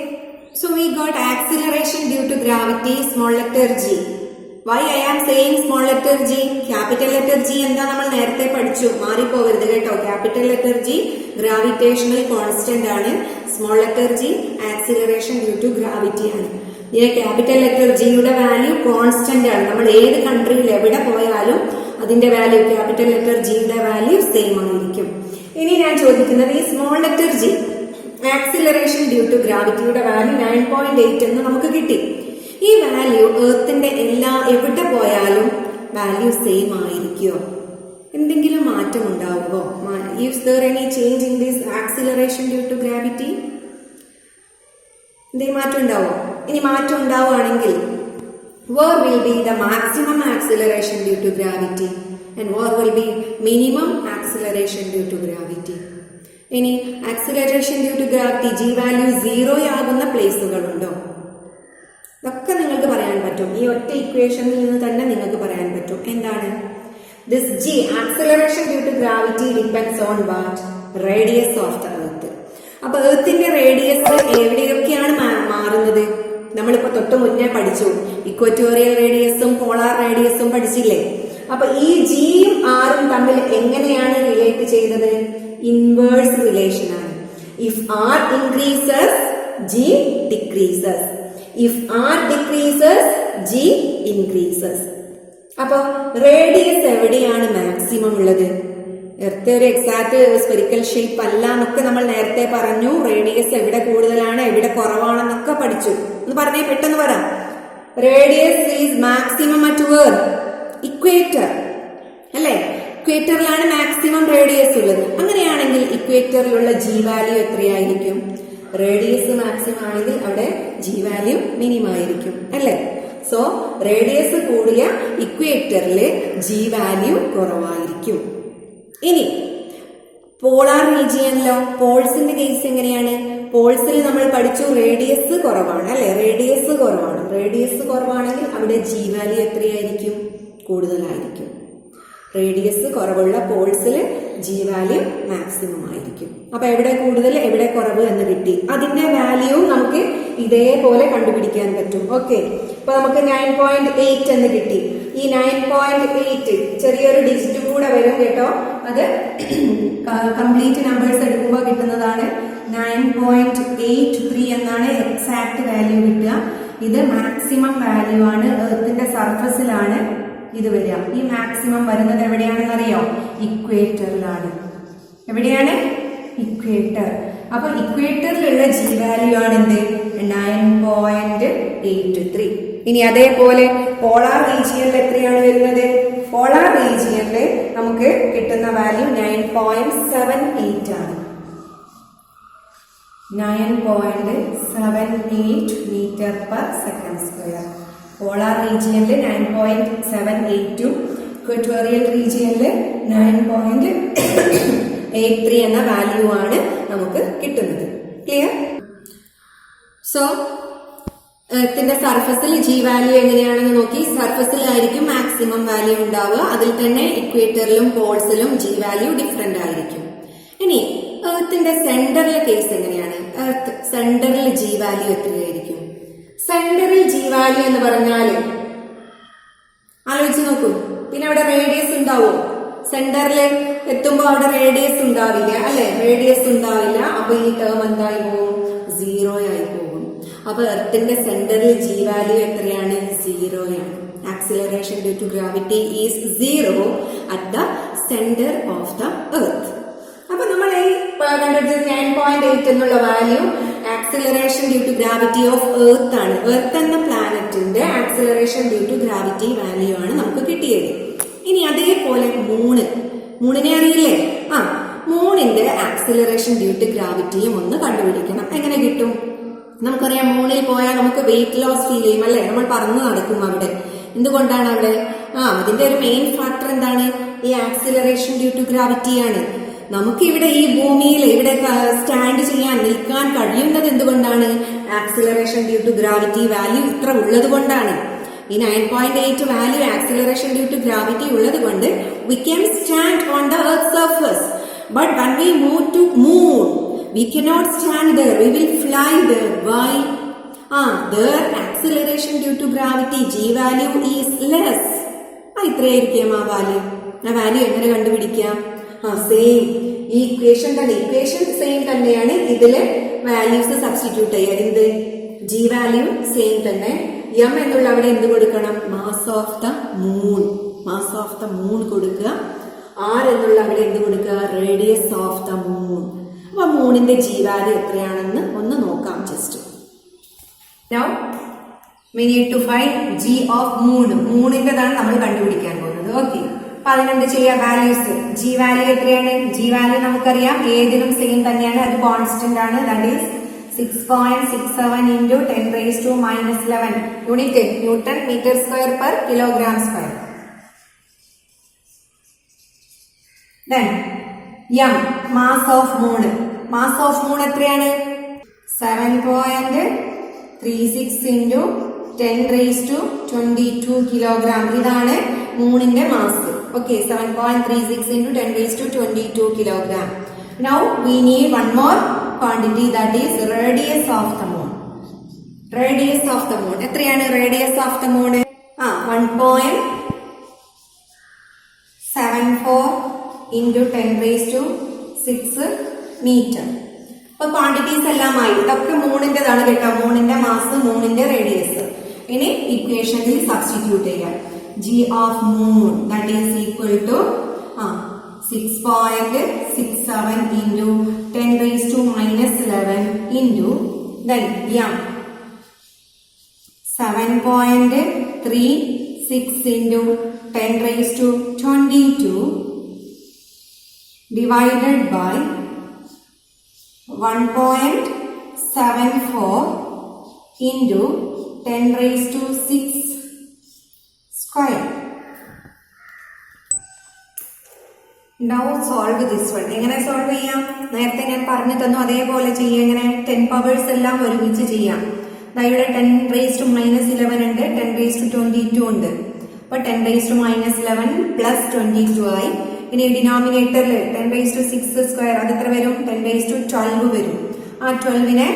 Speaker 1: So we got acceleration due to gravity, small letter g. Why I am saying small letter g? Capital letter g എന്താ നമ്മൾ നേരത്തെ പഠിച്ചു, മാറിപ്പോകരുത് കേട്ടോ. Capital letter g gravitational constant ആണ്. Small letter g acceleration due to gravity ആണ്. ഇതിലെ capital letter ജിയുടെ value constant ആണ്. നമ്മൾ ഏത് കൺട്രിയിൽ എവിടെ പോയാലും അതിന്റെ വാല്യൂ, ക്യാപിറ്റൽ ലെറ്റർ ജിയുടെ വാല്യൂ സെയിം ആയിരിക്കും. ഇനി ഞാൻ ചോദിക്കുന്നത് ഈ small letter G acceleration due to ഗ്രാവിറ്റിയുടെ വാല്യൂ 9.8 എന്ന് നമുക്ക് കിട്ടി. ഈ വാല്യൂ എർത്തിന്റെ എവിടെ പോയാലും വാല്യൂ സെയിം ആയിരിക്കുമോ? എന്തെങ്കിലും മാറ്റം ഉണ്ടാവുമോ? Is there any change in this acceleration due to gravity? എന്തെങ്കിലും മാറ്റം ഉണ്ടാവോ? ഇനി മാറ്റം ഉണ്ടാവുകയാണെങ്കിൽ where will be the maximum acceleration due to gravity and where will be minimum acceleration due to gravity? ഇനി acceleration due to gravity g value 0 ആകുന്ന പ്ലേസുകളുണ്ടോ? ഇതൊക്കെ നിങ്ങൾക്ക് പറയാൻ പറ്റും. ഈ ഒറ്റ ഇക്വേഷനിൽ നിന്ന് തന്നെ നിങ്ങൾക്ക് പറയാൻ പറ്റും. എന്താണ്? this g acceleration due to gravity depends on what? radius of the earth. അപ്പൊ എർത്തിന്റെ റേഡിയസ് എവിടെയൊക്കെയാണ് മാറുന്നത്? നമ്മളിപ്പോ തൊട്ട് മുന്നേ പഠിച്ചു. ഇക്വറ്റോറിയൽ റേഡിയസും പോളാർ റേഡിയസും പഠിച്ചില്ലേ? അപ്പൊ ഈ ജിയും ആറും തമ്മിൽ എങ്ങനെയാണ് റിലേറ്റ് ചെയ്തത്? ഇൻവേഴ്സ് റിലേഷൻ ആണ്. If R increases G decreases, if R decreases G increases. അപ്പൊ റേഡിയസ് എവിടെയാണ് മാക്സിമം ഉള്ളത്? എർത്ത് ഒരു എക്സാക്ട് സ്പെറിക്കൽ ഷേപ്പ് അല്ല എന്നൊക്കെ നമ്മൾ നേരത്തെ പറഞ്ഞു. റേഡിയസ് എവിടെ കൂടുതലാണ് എവിടെ കുറവാണെന്നൊക്കെ പഠിച്ചു. ഒന്ന് പറഞ്ഞേ, പെട്ടെന്ന് പറ. Radius is maximum at where? Equator അല്ലെ? ഇക്വേറ്ററിലാണ് മാക്സിമം റേഡിയസ് ഉള്ളത്. അങ്ങനെയാണെങ്കിൽ ഇക്വേറ്ററിലുള്ള ജി വാല്യൂ എത്രയായിരിക്കും? റേഡിയസ് മാക്സിമം ആണെങ്കിൽ അവിടെ ജി വാല്യൂ മിനിമം ആയിരിക്കും അല്ലെ? സോ റേഡിയസ് കൂടിയ ഇക്വേറ്ററില് ജി വാല്യൂ കുറവായിരിക്കും. ഇനി പോളാർ റീജിയനിലോ? പോൾസിന്റെ കേസ് എങ്ങനെയാണ്? പോൾസിൽ നമ്മൾ പഠിച്ചു റേഡിയസ് കുറവാണ് അല്ലെ? റേഡിയസ് കുറവാണ്. റേഡിയസ് കുറവാണെങ്കിൽ അവിടെ ജി വാല്യൂ എത്രയായിരിക്കും? കൂടുതലായിരിക്കും. റേഡിയസ് കുറവുള്ള പോൾസിൽ ജി വാല്യൂ മാക്സിമം ആയിരിക്കും. അപ്പൊ എവിടെ കൂടുതൽ എവിടെ കുറവ് എന്ന് കിട്ടി. അതിന്റെ വാല്യൂ നമുക്ക് ഇതേപോലെ കണ്ടുപിടിക്കാൻ പറ്റും. ഓക്കെ, ഇപ്പൊ നമുക്ക് 9.8 എന്ന് കിട്ടി. ഈ 9.8 ചെറിയൊരു ഡിജിറ്റ് കൂടെ വരും കേട്ടോ. അത് കംപ്ലീറ്റ് നമ്പേഴ്സ് എടുക്കുമ്പോൾ കിട്ടുന്നതാണ്. 9.83 എന്നാണ് എക്സാക്ട് വാല്യൂ കിട്ടുക. ഇത് മാക്സിമം വാല്യൂ ആണ്. എർത്തിന്റെ സർഫസിലാണ് ഇത് വരിക. ഈ മാക്സിമം വരുന്നത് എവിടെയാണെന്ന് അറിയോ? ഇക്വേറ്ററിലാണ്. എവിടെയാണ്? ഇക്വേറ്റർ. അപ്പൊ ഇക്വേറ്ററിലുള്ള ജി വാല്യൂ ആണ് എന്ത്? 9.83. ഇനി അതേപോലെ പോളാർ റീജിയനിൽ എത്രയാണ് വരുന്നത്? പോളാർ റീജിയനിൽ നമുക്ക് കിട്ടുന്ന വാല്യൂ 9.78 ആണ്. 9.78 metre per second square. Polar റീജിയനിൽ 9.782, ഇക്വറ്റോറിയൽ റീജിയനിൽ 9.83 എന്ന വാല്യൂ ആണ് നമുക്ക് കിട്ടുന്നത്. ക്ലിയർ? സോ എർത്തിന്റെ സർഫസിൽ ജി വാല്യൂ എങ്ങനെയാണെന്ന് നോക്കി. സർഫസിലായിരിക്കും മാക്സിമം വാല്യൂ ഉണ്ടാവുക. അതിൽ തന്നെ ഇക്വേറ്ററിലും പോൾസിലും ജി വാല്യൂ ഡിഫറെന്റ് ആയിരിക്കും. ഇനി എർത്തിന്റെ സെന്ററിലെ കേസ് എങ്ങനെയാണ്? എർത്ത് സെന്ററിൽ ജി വാല്യൂ എത്രയായിരിക്കും? സെന്ററിൽ ജി വാല്യൂ എന്ന് പറഞ്ഞാൽ ആലോചിച്ച് നോക്കൂ. പിന്നെ അവിടെ റേഡിയസ് ഉണ്ടാവോ? സെന്ററിൽ എത്തുമ്പോൾ അവിടെ റേഡിയസ് ഉണ്ടാവില്ല അല്ലെ? റേഡിയസ് ഉണ്ടാവില്ല. അപ്പൊ ഈ ടേം എന്തായി പോകും? 0 ആയി പോകും. അപ്പൊ എർത്തിന്റെ സെന്ററിൽ ജി വാല്യൂ എത്രയാണ്? 0 ആണ്. Acceleration due to gravity is 0 at the centre of the earth. അപ്പൊ നമ്മൾ ഈ കണ്ടെടുത്തത് 9.8 എന്നുള്ള value acceleration due to gravity of earth ആണ്. എർത്ത് എന്ന പ്ലാനറ്റിന്റെ acceleration due to gravity value ആണ് നമുക്ക് കിട്ടിയത്. ഇനി അതേപോലെ മൂണിനെ അറിയില്ലേ? മൂണിന്റെ ആക്സിലറേഷൻ ഡ്യൂ ടു ഗ്രാവിറ്റിയും ഒന്ന് കണ്ടുപിടിക്കണം. എങ്ങനെ കിട്ടും? നമുക്കറിയാം മൂണിൽ പോയാൽ നമുക്ക് വെയിറ്റ് ലോസ് ഫീൽ ചെയ്യും അല്ലെ? നമ്മൾ പറന്ന് നടക്കും അവിടെ. എന്തുകൊണ്ടാണ് അവിടെ? അതിന്റെ ഒരു മെയിൻ ഫാക്ടർ എന്താണ്? ഈ ആക്സിലറേഷൻ ഡ്യൂ ടു ഗ്രാവിറ്റി ആണ്. നമുക്ക് ഇവിടെ ഈ ഭൂമിയിൽ ഇവിടെ സ്റ്റാൻഡ് ചെയ്യാൻ നിൽക്കാൻ കഴിയുന്നത് എന്തുകൊണ്ടാണ്? Acceleration due to gravity value ഇത്ര ഉള്ളത് കൊണ്ടാണ്. ഈ 9.8 value acceleration due to gravity ഉള്ളത് കൊണ്ട് we can stand on the earth's surface. But when we move to moon, we cannot stand there. We will fly there. Why? Their acceleration due to gravity G value is less. ഇത്രയായിരിക്കും ആ value. ആ value എങ്ങനെ കണ്ടുപിടിക്കാം? Same ഈ equation same തന്നെയാണ്. ഇതില് values substitute ചെയ്യുക. എന്ത്? G value same തന്നെ. M എന്നുള്ള അവിടെ എന്ത് കൊടുക്കണം? മാസ് ഓഫ് ദ മൂൺ കൊടുക്കുക. R എന്നുള്ള അവിടെ എന്ത് കൊടുക്കുക? Radius of the moon. അപ്പൊ മൂണിന്റെ G വാല്യൂ എത്രയാണെന്ന് ഒന്ന് നോക്കാം. Just now we need to find G of moon. മൂണിന്റെതാണ് നമ്മൾ കണ്ടുപിടിക്കാൻ പോകുന്നത്. ഓക്കെ, അപ്പൊ അതിനെന്ത് ചെയ്യാം? വാല്യൂസ് G വാല്യൂ എത്രയാണ്? G വാല്യൂ നമുക്കറിയാം ഏതിനും സെയിം തന്നെയാണ്. അത് കോൺസ്റ്റന്റ് ആണ്. That is 6.67 into 10 raised to minus 11 unit newton metre square per kilogram square. Then M mass of moon എത്രയാണ്? 7.36 into 10 raised to 22 കിലോഗ്രാം. ഇതാണ് മൂണിന്റെ mass. Okay, 7.36 into 10 raised to 22 kilogram. Now we need one more quantity, that is radius of the moon. എത്രയാണ് radius of the moon? 1.74 into 10 raised to 6 meter. അപ്പൊ quantities എല്ലാമായി. ഇതൊക്കെ മൂണിന്റെതാണ് കേട്ടോ. മൂണിന്റെ mass, മൂണിന്റെ radius. ഇനി ഇക്വേഷനിൽ substitute ചെയ്യാം. G of moon that is equal to 6.67 into 10 raised to minus 11 into then M 7.36 into 10 raised to 22 divided by 1.74 into 10 raised to 6 square. Now solve this one. എങ്ങനെ solve ചെയ്യാം? നേരത്തെ ഞാൻ പറഞ്ഞു തന്നു, അതേപോലെ ചെയ്യാം. എങ്ങനെ? 10 പവേഴ്സ് എല്ലാം ഒരുമിച്ച് ചെയ്യാം. ഇവിടെ 10 raised to minus 11 ഉണ്ട്, 10 raised to 22 ഉണ്ട്. അപ്പൊ 10 raised to minus 11 plus 22 ആയി. ഇനി ഡിനോമിനേറ്ററിൽ 10 raised to 6 സ്ക്വയർ അത് എത്ര വരും? 10 raised to 12 വരും. ആ 12നെ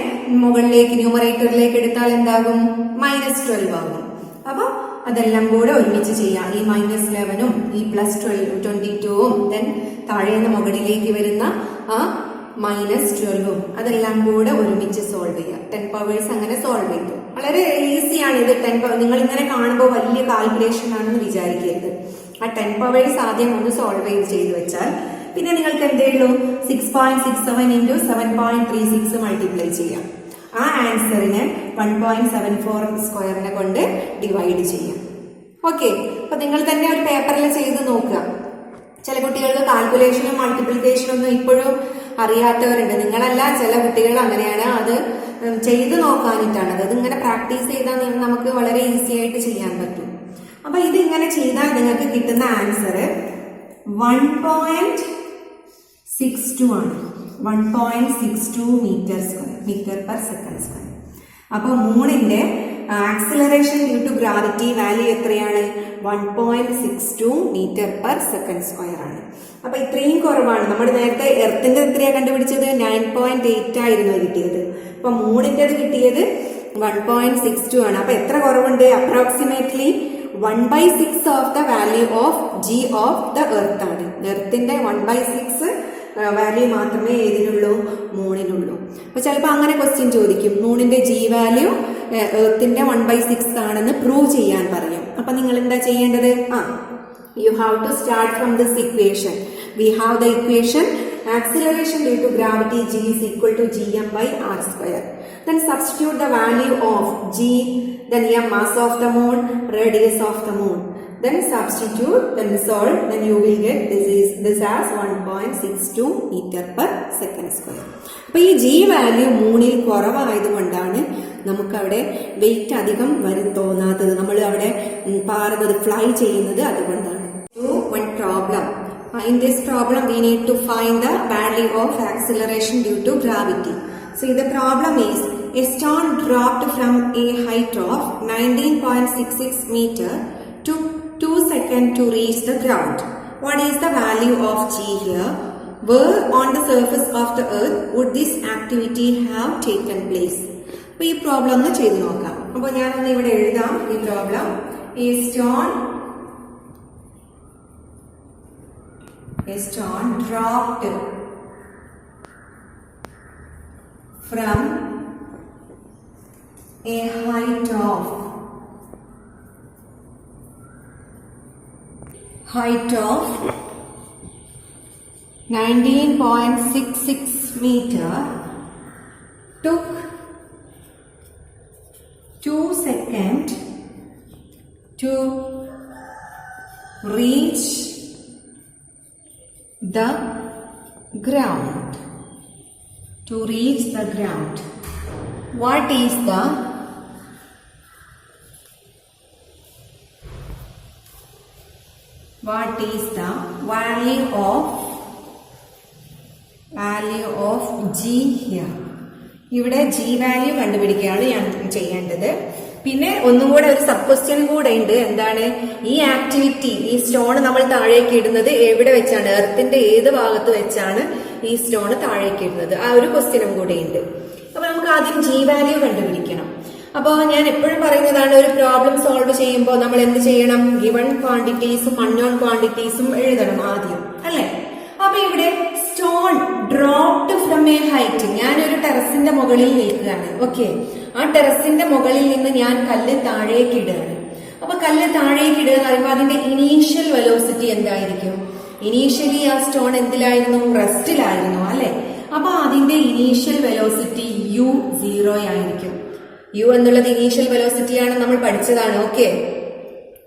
Speaker 1: മുകളിലേക്ക് ന്യൂമറേറ്ററിലേക്ക് എടുത്താൽ എന്താകും? -12 ആകും. അപ്പൊ അതെല്ലാം കൂടെ ഒരുമിച്ച് ചെയ്യാം. ഈ -11ഉം ഈ +22ഉം ദെൻ താഴേന്ന് മുകളിലേക്ക് വരുന്ന ആ -12ഉം അതെല്ലാം കൂടെ ഒരുമിച്ച് സോൾവ് ചെയ്യാം. 10 പവേഴ്സ് അങ്ങനെ സോൾവ് ചെയ്തു. വളരെ ഈസിയാണ് ഇത്. 10 നിങ്ങൾ ഇങ്ങനെ കാണുമ്പോൾ വലിയ കാൽക്കുലേഷൻ ആണെന്ന് വിചാരിക്കരുത്. ആ 10 പവേഴ്സ് ആദ്യം ഒന്ന് സോൾവ് ചെയ്ത് വെച്ചാൽ പിന്നെ നിങ്ങൾക്ക് എന്തേ ഉള്ളൂ? 6.67 into 7.36 മൾട്ടിപ്ലൈ ചെയ്യാം. ആ ആൻസറിനെ 1.74 സ്ക്വയറിനെ കൊണ്ട് ഡിവൈഡ് ചെയ്യാം. ഓക്കെ, അപ്പൊ നിങ്ങൾ തന്നെ ഒരു പേപ്പറിൽ ചെയ്ത് നോക്കുക. ചില കുട്ടികൾക്ക് കാൽക്കുലേഷനും മൾട്ടിപ്ലിക്കേഷനും ഒന്നും ഇപ്പോഴും അറിയാത്തവരുണ്ട്. നിങ്ങളല്ല, ചില കുട്ടികൾ അങ്ങനെയാണ്. അത് ചെയ്ത് നോക്കാനിട്ടാണ്. അത് ഇങ്ങനെ പ്രാക്ടീസ് ചെയ്താൽ നമുക്ക് വളരെ ഈസി ആയിട്ട് ചെയ്യാൻ പറ്റും. അപ്പൊ ഇത് ഇങ്ങനെ ചെയ്താൽ നിങ്ങൾക്ക് കിട്ടുന്ന ആൻസർ 1.62 ആണ്. 1.62 മീറ്റർ പെർ സെക്കൻഡ് സ്ക്വയർ. അപ്പൊ മൂണിന്റെ acceleration due to gravity value എത്രയാണ്? 1.62 മീറ്റർ പെർ സെക്കൻഡ് സ്ക്വയർ ആണ്. അപ്പൊ ഇത്രയും കുറവാണ്. നമ്മൾ നേരത്തെ എർത്തിന്റെ എത്രയാണ് കണ്ടുപിടിച്ചത്? 9.8 ആയിരുന്നു കിട്ടിയത്. അപ്പൊ മൂണിന്റേത് കിട്ടിയത് 1.62 ആണ്. അപ്പൊ എത്ര കുറവുണ്ട്? Approximately 1/6 of the value of G of the earth ആണ്. എർത്തിന്റെ 1/6 വാല്യൂ മാത്രമേ ഏതിനുള്ളൂ? മൂണിനുള്ളൂ. അപ്പൊ ചിലപ്പോ അങ്ങനെ ക്വസ്റ്റ്യൻ ചോദിക്കും. മൂണിന്റെ G വാല്യൂ എർത്തിന്റെ 1/6 ആണെന്ന് പ്രൂവ് ചെയ്യാൻ പറയും. അപ്പൊ നിങ്ങൾ എന്താ ചെയ്യേണ്ടത്? you have to start from this equation. We have the equation Acceleration due to gravity G is equal to Gm by r square. Then substitute the value of G, then m mass of the moon, radius of the moon. Then substitute, then solve, then you will get this as 1.62 meter per second square. അപ്പോൾ ഈ G value മൂണിൽ കുറവായതുകൊണ്ടാണ് നമുക്ക് അവിടെ wait അധികം തോന്നാത്തത്. നമ്മൾ അവിടെ പാറുന്നത് fly ചെയ്യുന്നത് അതുകൊണ്ടാണ്. One problem. In this problem we need to find the value of acceleration due to gravity. So the problem is a stone dropped from a height of 19.66 meter took 2 seconds to reach the ground. What is the value of G here? Where on the surface of the earth would this activity have taken place? അപ്പോൾ ഈ problem ഒന്ന് ചെയ്തു നോക്കാം. അപ്പോൾ ഞാനൊന്ന് ഇവിടെ എഴുതാം ഈ problem. A stone dropped from a height of 19.66 meter took 2 seconds to reach the ground. What is the value of G here? ഇവിടെ G വാല്യൂ കണ്ടുപിടിക്കുകയാണ് ഞാൻ ചെയ്യേണ്ടത്. പിന്നെ ഒന്നും കൂടെ ഒരു സബ് ക്വസ്റ്റ്യൻ കൂടെ ഉണ്ട്. എന്താണ് ഈ ആക്ടിവിറ്റി? ഈ സ്റ്റോൺ നമ്മൾ താഴേക്ക് ഇടുന്നത് എവിടെ വെച്ചാണ്? എർത്തിന്റെ ഏത് ഭാഗത്ത് വെച്ചാണ് ഈ സ്റ്റോൺ താഴേക്ക് ഇടുന്നത്? ആ ഒരു ക്വസ്റ്റ്യനും കൂടെ ഉണ്ട്. അപ്പൊ നമുക്ക് ആദ്യം G വാല്യൂ കണ്ടുപിടിക്കണം. അപ്പോൾ ഞാൻ എപ്പോഴും പറയുന്നതാണ്, ഒരു പ്രോബ്ലം സോൾവ് ചെയ്യുമ്പോൾ നമ്മൾ എന്ത് ചെയ്യണം? ഗിവൺ ക്വാണ്ടിറ്റീസും അൺനോൺ ക്വാണ്ടിറ്റീസും എഴുതണം ആദ്യം, അല്ലെ? അപ്പൊ ഇവിടെ stone dropped from A height. ഞാനൊരു ടെറസിന്റെ മുകളിൽ നിൽക്കുകയാണ്. ഓക്കെ, ആ ടെറസിന്റെ മുകളിൽ നിന്ന് ഞാൻ കല്ല് താഴേക്ക് ഇടുകയാണ്. അപ്പൊ കല്ല് താഴേക്ക് ഇടുക എന്ന് പറയുമ്പോൾ അതിന്റെ ഇനീഷ്യൽ വെലോസിറ്റി എന്തായിരിക്കും? ഇനീഷ്യലി ആ സ്റ്റോൺ എന്തിലായിരുന്നു? റെസ്റ്റിലായിരുന്നു, അല്ലെ? അപ്പൊ അതിന്റെ ഇനീഷ്യൽ വെലോസിറ്റി u0 ആയിരിക്കും. u എന്നുള്ളത് ഇനീഷ്യൽ വെലോസിറ്റിയാണ്, നമ്മൾ പഠിച്ചതാണ്. ഓക്കെ,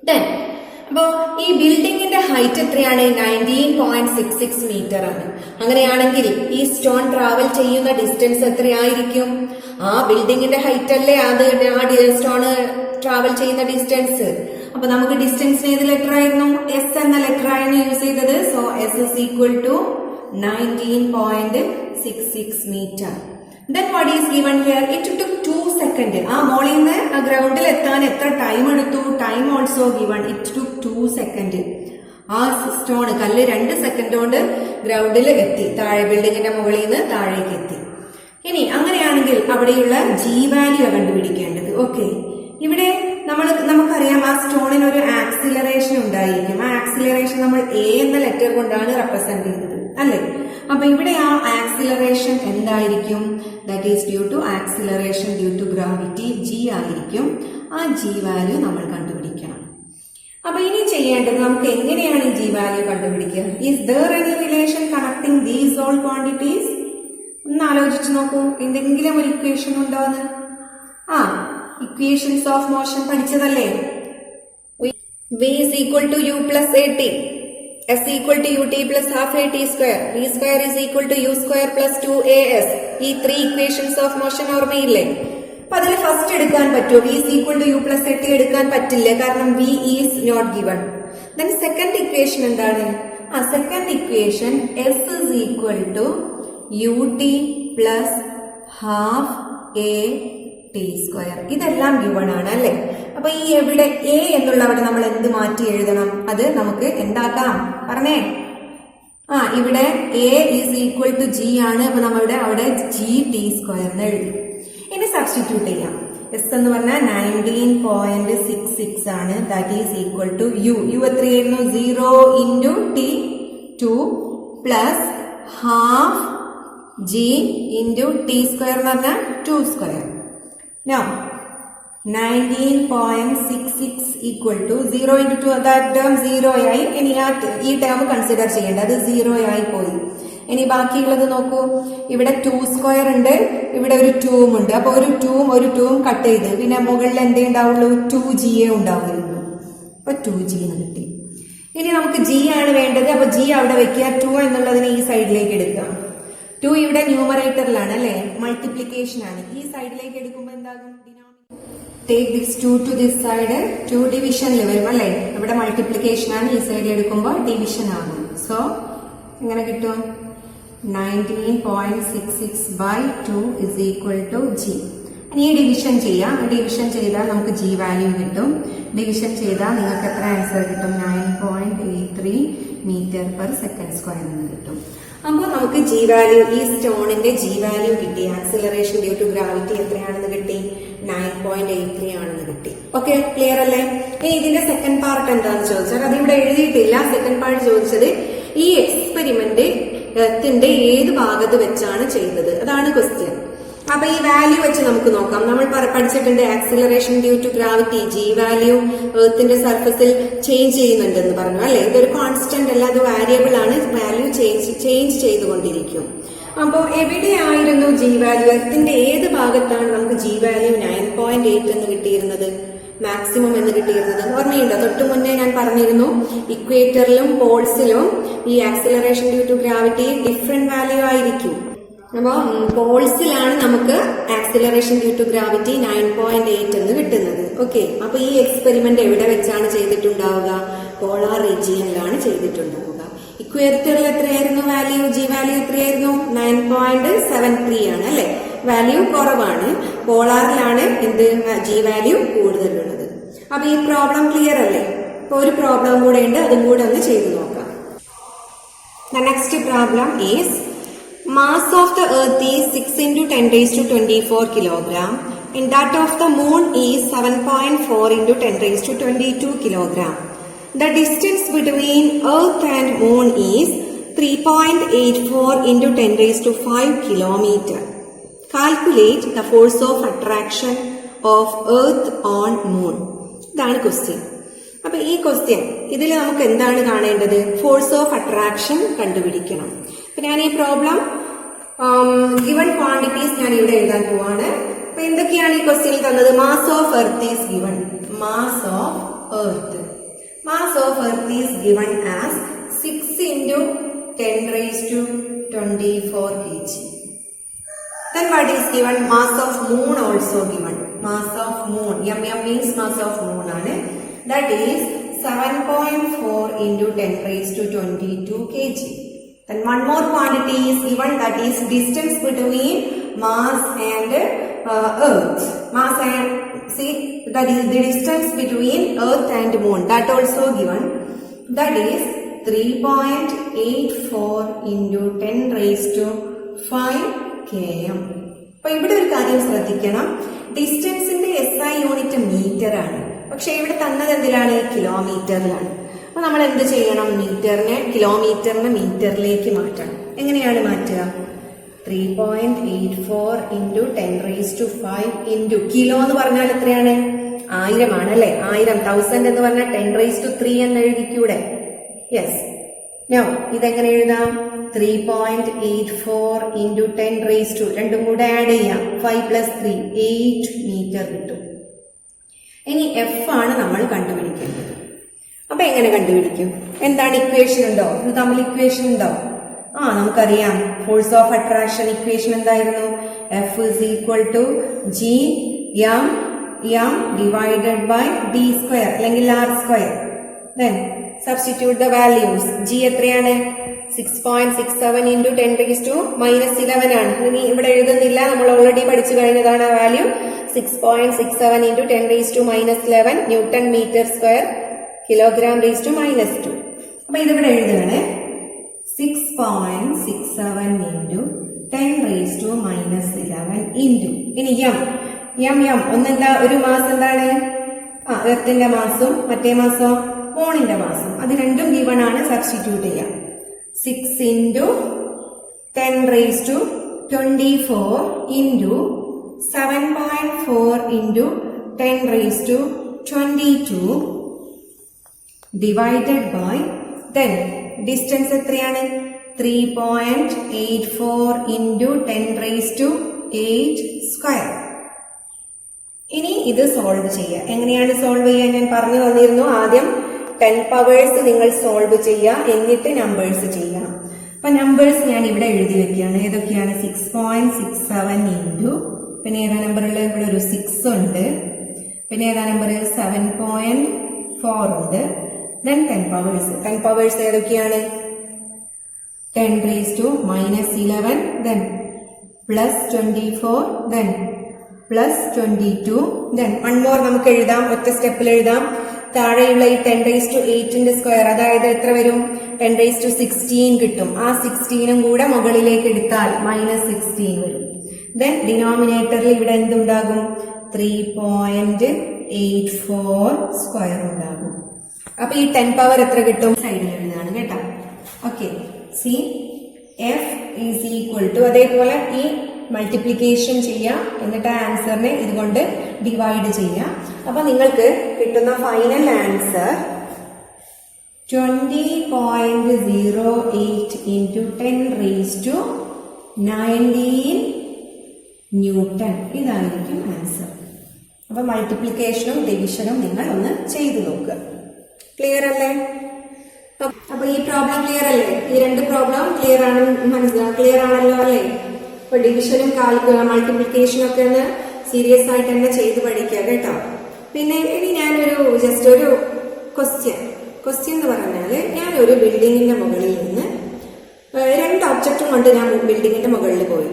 Speaker 1: ദെൻ അപ്പോ ഈ ബിൽഡിങ്ങിന്റെ ഹൈറ്റ് എത്രയാണ്? 19.66 മീറ്റർ ആണ്. അങ്ങനെയാണെങ്കിൽ ഈ സ്റ്റോൺ ട്രാവൽ ചെയ്യുന്ന ഡിസ്റ്റൻസ് എത്രയായിരിക്കും? ആ ബിൽഡിങ്ങിന്റെ ഹൈറ്റ് അല്ലേ അത് ആ സ്റ്റോൺ ട്രാവൽ ചെയ്യുന്ന ഡിസ്റ്റൻസ്. അപ്പൊ നമുക്ക് ഡിസ്റ്റൻസിന് ഏത് ലെറ്റർ ആയിരുന്നു? എസ് എന്ന ലെറ്റർ ആയിരുന്നു യൂസ് ചെയ്തത്. So S is equal to 19.66 meter. Then what is given here? It took 2 seconds. ആ മോളിൽ നിന്ന് ആ ഗ്രൗണ്ടിൽ എത്താൻ എത്ര ടൈം എടുത്തു? Time also given. It took 2 seconds. ആ സ്റ്റോൺ കല്ല് 2 സെക്കൻഡ് കൊണ്ട് ഗ്രൗണ്ടിൽ എത്തി, താഴെ ബിൽഡിങ്ങിന്റെ മുകളിൽ നിന്ന് താഴേക്ക് എത്തി. ഇനി അങ്ങനെയാണെങ്കിൽ അവിടെയുള്ള G വാല്യൂ കണ്ടുപിടിക്കേണ്ടത്. ഓക്കെ, ഇവിടെ നമുക്കറിയാം ആ സ്റ്റോണിന് ഒരു ആക്സിലറേഷൻ ഉണ്ടായിരിക്കും. ആ ആക്സിലറേഷൻ നമ്മൾ A എന്ന ലെറ്റർ കൊണ്ടാണ് റെപ്രസെന്റ് ചെയ്യുന്നത്, അല്ലെ? അപ്പൊ ഇവിടെ ആ ആക്സിലറേഷൻ എന്തായിരിക്കും? That is due to acceleration due to gravity G ആയിരിക്കും. ആ G വാല്യൂ നമ്മൾ കണ്ടുപിടിക്കണം. അപ്പൊ ഇനി ചെയ്യേണ്ടത് നമുക്ക് എങ്ങനെയാണ് ഈ G വാല്യൂ കണ്ടുപിടിക്കുക? Is there any relation connecting these all quantities? ഒന്ന് ആലോചിച്ച് നോക്കൂ, എന്തെങ്കിലും ഒരു ഇക്വേഷൻ ഉണ്ടോന്ന്. ഇക്വേഷൻസ് ഓഫ് മോഷൻ പഠിച്ചതല്ലേ? V is equal to u plus at, s equal to ut plus half at square, v square is equal to u square plus 2as. ഈ 3 equations of motion ഓർമ്മയില്ലേ? അപ്പൊ അതിൽ first എടുക്കാൻ പറ്റുമോ? v is equal to u plus at എടുക്കാൻ പറ്റില്ല, കാരണം v is not given. Then second equation എന്താണ്? Second equation s is equal to ut plus half a t square. ഇതെല്ലാം ഗിവൺ ആണ്, അല്ലെ? അപ്പൊ ഈ എവിടെ a എന്നുള്ള അവിടെ നമ്മൾ എന്ത് മാറ്റി എഴുതണം? അത് നമുക്ക് എന്താക്കാം പറഞ്ഞേ? ഇവിടെ a is equal to g ആണ്. അപ്പൊ നമ്മളുടെ അവിടെ g t സ്ക്വയർ എന്ന് എഴുതി. ഇനി സബ്സ്റ്റിറ്റ്യൂട്ട് ചെയ്യാം. s എന്ന് പറഞ്ഞാൽ 19.66 ആണ്. That is equal to u എത്രയായിരുന്നു? 0 into t 2 plus half g into t square എന്ന് പറഞ്ഞാൽ 2 square. Now 19.66 equal to 0 into 2, that term 0 ആയി. ഇനി ഈ ടേം കൺസിഡർ ചെയ്യേണ്ട, അത് 0 ആയി പോയി. ഇനി ബാക്കിയുള്ളത് നോക്കൂ, ഇവിടെ 2 സ്ക്വയർ ഉണ്ട്, ഇവിടെ ഒരു 2 ഉണ്ട്. അപ്പൊ ഒരു 2 കട്ട് ചെയ്ത് പിന്നെ മുകളിൽ എന്തേ ഉണ്ടാവുള്ളൂ, 2g ഉണ്ടാവുള്ളൂ. അപ്പൊ 2g എന്ന് കിട്ടി. ഇനി നമുക്ക് g ആണ് വേണ്ടത്. അപ്പൊ g അവിടെ വെക്കുക, 2 എന്നുള്ളതിനെ ഈ സൈഡിലേക്ക് എടുക്കുക. 2 ഇവിടെ ന്യൂമറേറ്ററിലാണ് അല്ലെ, മൾട്ടിപ്ലിക്കേഷൻ ആണ്. ഈ സൈഡിലേക്ക് എടുക്കുമ്പോൾ എന്താകും, take this 2 to this side, 2 ഡിവിഷനിൽ വരും അല്ലെ. ഇവിടെ മൾട്ടിപ്ലിക്കേഷൻ ആണ്, ഈ സൈഡിൽ എടുക്കുമ്പോൾ ഡിവിഷൻ ആകും. സോ എങ്ങനെ കിട്ടും, 19.66/2 is equal to g. ഇനി ഡിവിഷൻ ചെയ്യാം. ഡിവിഷൻ ചെയ്താൽ നമുക്ക് g വാല്യൂ കിട്ടും. ഡിവിഷൻ ചെയ്താൽ നിങ്ങൾക്ക് എത്ര ആൻസർ കിട്ടും, 9.83 മീറ്റർ പെർ സെക്കൻഡ് സ്ക്വയർ എന്ന് കിട്ടും. അപ്പോൾ നമുക്ക് g വാല്യൂ, ഈ സ്റ്റോണിന്റെ g വാല്യൂ കിട്ടി. ആക്സിലറേഷൻ ഡ്യൂ ടു ഗ്രാവിറ്റി എത്രയാണെന്ന് കിട്ടി, 9.83 ആണെന്ന് കിട്ടി. ഓക്കെ, ക്ലിയർ അല്ലേ? ഇനി ഇതിന്റെ സെക്കൻഡ് പാർട്ട് എന്താണെന്ന് ചോദിച്ചാൽ, അത് ഇവിടെ എഴുതിയിട്ടില്ല. സെക്കൻഡ് പാർട്ട് ചോദിച്ചത് ഈ എക്സ്പെരിമെന്റ് എർത്തിന്റെ ഏത് ഭാഗത്ത് വെച്ചാണ് ചെയ്തത്, അതാണ് ക്വസ്റ്റ്യൻ. അപ്പൊ ഈ വാല്യൂ വെച്ച് നമുക്ക് നോക്കാം. നമ്മൾ പഠിച്ചിട്ടുണ്ട് acceleration due to gravity, g value എർത്തിന്റെ സർഫസിൽ ചേഞ്ച് ചെയ്യുന്നുണ്ടെന്ന് പറഞ്ഞു അല്ലെ. ഇതൊരു കോൺസ്റ്റന്റ് അല്ല, അത് വാരിയബിൾ ആണ്. വാല്യൂ ചേഞ്ച് ചെയ്തുകൊണ്ടിരിക്കും. അപ്പോ എവിടെയായിരുന്നു g വാല്യൂ, എർത്തിന്റെ ഏത് ഭാഗത്താണ് നമുക്ക് g വാല്യൂ 9.8 എന്ന് കിട്ടിയിരുന്നത്, മാക്സിമം എന്ന് കിട്ടിയിരുന്നത്? ഓർമ്മയുണ്ടോ? തൊട്ടു മുന്നേ ഞാൻ പറഞ്ഞിരുന്നു, ഇക്വേറ്ററിലും പോൾസിലും ഈ acceleration due to gravity different value ആയിരിക്കും. അപ്പോ പോൾസിലാണ് നമുക്ക് ആക്സിലറേഷൻ ഡ്യൂ ടു ഗ്രാവിറ്റി 9.8 എന്ന് കിട്ടുന്നത്. ഓക്കെ, അപ്പൊ ഈ എക്സ്പെരിമെന്റ് എവിടെ വെച്ചാണ് ചെയ്തിട്ടുണ്ടാവുക, പോളാർ റീജിയനിലാണ് ചെയ്തിട്ടുണ്ടാവുക. ഇക്വേറ്ററിൽ എത്രയായിരുന്നു വാല്യൂ, g വാല്യൂ എത്രയായിരുന്നു, 9.73 ആണ് അല്ലെ, വാല്യൂ കുറവാണ്. പോളാറിലാണ് എന്ത്, g വാല്യൂ കൂടുതലുള്ളത്. അപ്പൊ ഈ പ്രോബ്ലം ക്ലിയർ അല്ലേ? ഇപ്പൊ ഒരു പ്രോബ്ലം കൂടെ ഉണ്ട്, അതും കൂടെ ഒന്ന് ചെയ്തു നോക്കാം. The next problem is mass of the earth is 6 into 10 raised to 24 kilogram and that of the moon is 7.4 into 10 raised to 22 kilogram. The distance between earth and moon is 3.84 into 10 raised to 5 kilometer. Calculate the force of attraction of earth on moon. ഇതാണ് question. അപ്പൊ ഈ question ഇതിൽ നമുക്ക് എന്താണ് കാണേണ്ടത്, force of attraction കണ്ടുപിടിക്കണം. അപ്പൊ ഞാൻ ഈ പ്രോബ്ലം ഗിവൺ ക്വാണ്ടിറ്റീസ് ഞാൻ ഇവിടെ എഴുതാൻ പോവാണ്. അപ്പൊ എന്തൊക്കെയാണ് ഈ ക്വസ്റ്റ്യനിൽ തന്നത്, mass of earth is given. Mass of earth is given as 6 into 10 raised to 24 kg. Then what is given, mass of moon also given. Mass of moon, m means mass of moon ആണ്. That is 7.4 into 10 raised to 22 kg. Then one more quantity is given, that is distance between Mars and Earth. Mass and see, that is the distance between Earth and Moon. That also given. That is 3.84 into 10 raised to 5 km. അപ്പൊ ഇവിടെ ഒരു കാര്യം ശ്രദ്ധിക്കണം, ഡിസ്റ്റൻസിന്റെ SI unit metre ആണ്. പക്ഷെ ഇവിടെ തന്നത് എന്തിലാണ്, കിലോമീറ്ററിലാണ്. അപ്പൊ നമ്മൾ എന്ത് ചെയ്യണം, കിലോമീറ്ററിനെ മീറ്ററിലേക്ക് മാറ്റണം. എങ്ങനെയാണ് മാറ്റുക, 3.84 into 10 raised to 5 into kilo എന്ന് പറഞ്ഞാൽ എത്രയാണ്, 1000 ആണ് അല്ലെ. 1000 എന്ന് പറഞ്ഞാൽ 10 raised to 3 എന്ന് എഴുതിക്കൂടെ. യെസ്, നോ ഇതെങ്ങനെ എഴുതാം, 3.84 into 10 raised to, രണ്ടും കൂടെ ആഡ് ചെയ്യാം, 5 plus 3 8 മീറ്റർ കിട്ടും. ഇനി എഫ് ആണ് നമ്മൾ കണ്ടുപിടിക്കേണ്ടത്. അപ്പൊ എങ്ങനെ കണ്ടുപിടിക്കും, എന്താണ് ഇക്വേഷൻ ഉണ്ടോ, ഇത് തമ്മിൽ ഇക്വേഷൻ ഉണ്ടോ? നമുക്കറിയാം, ഫോഴ്സ് ഓഫ് അട്രാക്ഷൻ ഇക്വേഷൻ എന്തായിരുന്നു, F is equal to G m divided by d square അല്ലെങ്കിൽ r square. Then substitute the values. G എത്രയാണ്, 6.67 into 10 raised to -11 ആണ്. ഇനി ഇവിടെ എഴുതുന്നില്ല, നമ്മൾ ഓൾറെഡി പഠിച്ചു കഴിഞ്ഞതാണ് ആ value. 6.67 into 10 raised to -11 newton metre square kilogram raised to -2. അപ്പൊ ഇതിവിടെ എഴുതുകയാണ് 6.67 into 10 raised to -11 into ഇനി m ഒന്നെന്താ, ഒരു മാസം എന്താണ്, എർത്തിന്റെ മാസും മറ്റേ മാസോ മൂണിന്റെ മാസം, അത് രണ്ടും ഗിവൺ ആണ്, സബ്സ്റ്റിറ്റ്യൂട്ട് ചെയ്യാം. 6 into 10 raised to 24 into 7.4 into 10 raised to 22 divided by then distance എത്രയാണ്, 3.84 into 10⁻8 സ്ക്വയർ. ഇനി ഇത് സോൾവ് ചെയ്യുക. എങ്ങനെയാണ് സോൾവ് ചെയ്യുക ഞാൻ പറഞ്ഞു തന്നിരുന്നു. ആദ്യം 10 പവേഴ്സ് നിങ്ങൾ സോൾവ് ചെയ്യുക, എന്നിട്ട് നമ്പേഴ്സ് ചെയ്യാം. അപ്പൊ നമ്പേഴ്സ് ഞാൻ ഇവിടെ എഴുതി വെക്കുകയാണ്. ഏതൊക്കെയാണ്? 6.67 ഇൻറ്റു, പിന്നെ ഏതാ നമ്പറുള്ള? ഇവിടെ ഒരു 6 ഉണ്ട്, പിന്നെ ഏതാ നമ്പർ? 7.4 ഉണ്ട്. Then 10 powers. 10 പവേഴ്സ് ഏതൊക്കെയാണ്? 10⁻⁻11, ദെൻ +24, ദെൻ +22, ദെൻ 1 മോർ നമുക്ക് എഴുതാം, ഒറ്റ സ്റ്റെപ്പിൽ എഴുതാം. താഴെയുള്ള ഈ 10⁻8ന്റെ സ്ക്വയർ, അതായത് എത്ര വരും? 10⁻16 കിട്ടും. ആ 16ഉം കൂടെ മുകളിലേക്ക് എടുത്താൽ -16 വരും. ദെൻ ഡിനോമിനേറ്ററിൽ ഇവിടെ എന്തുണ്ടാകും? 3.84 സ്ക്വയർ ഉണ്ടാകും. അപ്പൊ ഈ 10 പവർ എത്ര കിട്ടും? സൈഡിൽ എഴുതാണ് കേട്ടോ. Okay, C F is equal to, അതേപോലെ ഈ മൾട്ടിപ്ലിക്കേഷൻ ചെയ്യാം, എന്നിട്ട് ആൻസറിനെ ഇതുകൊണ്ട് ഡിവൈഡ് ചെയ്യാം. അപ്പൊ നിങ്ങൾക്ക് കിട്ടുന്ന ഫൈനൽ ആൻസർ 20.08 into 10⁻19 ന്യൂട്ടൺ. ഇതായിരിക്കും ആൻസർ. അപ്പൊ മൾട്ടിപ്ലിക്കേഷനും ഡിവിഷനും നിങ്ങൾ ഒന്ന് ചെയ്തു നോക്കുക. ക്ലിയർ അല്ലേ? അപ്പൊ ഈ പ്രോബ്ലം ക്ലിയർ അല്ലേ? ഈ 2 പ്രോബ്ലം ക്ലിയർ ആണല്ലോ അല്ലേ? അപ്പൊ ഡിവിഷനും മൾട്ടിപ്ലിക്കേഷനും ഒക്കെ ഒന്ന് സീരിയസ് ആയിട്ട് തന്നെ ചെയ്ത് പഠിക്കുക കേട്ടോ. പിന്നെ ഇനി ഞാനൊരു ജസ്റ്റ് ഒരു ക്വസ്റ്റ്യൻ എന്ന് പറഞ്ഞാല്, ഞാനൊരു ബിൽഡിങ്ങിന്റെ മുകളിൽ നിന്ന് 2 ഒബ്ജക്റ്റും കൊണ്ട് ഞാൻ ബിൽഡിങ്ങിന്റെ മുകളിൽ പോയി.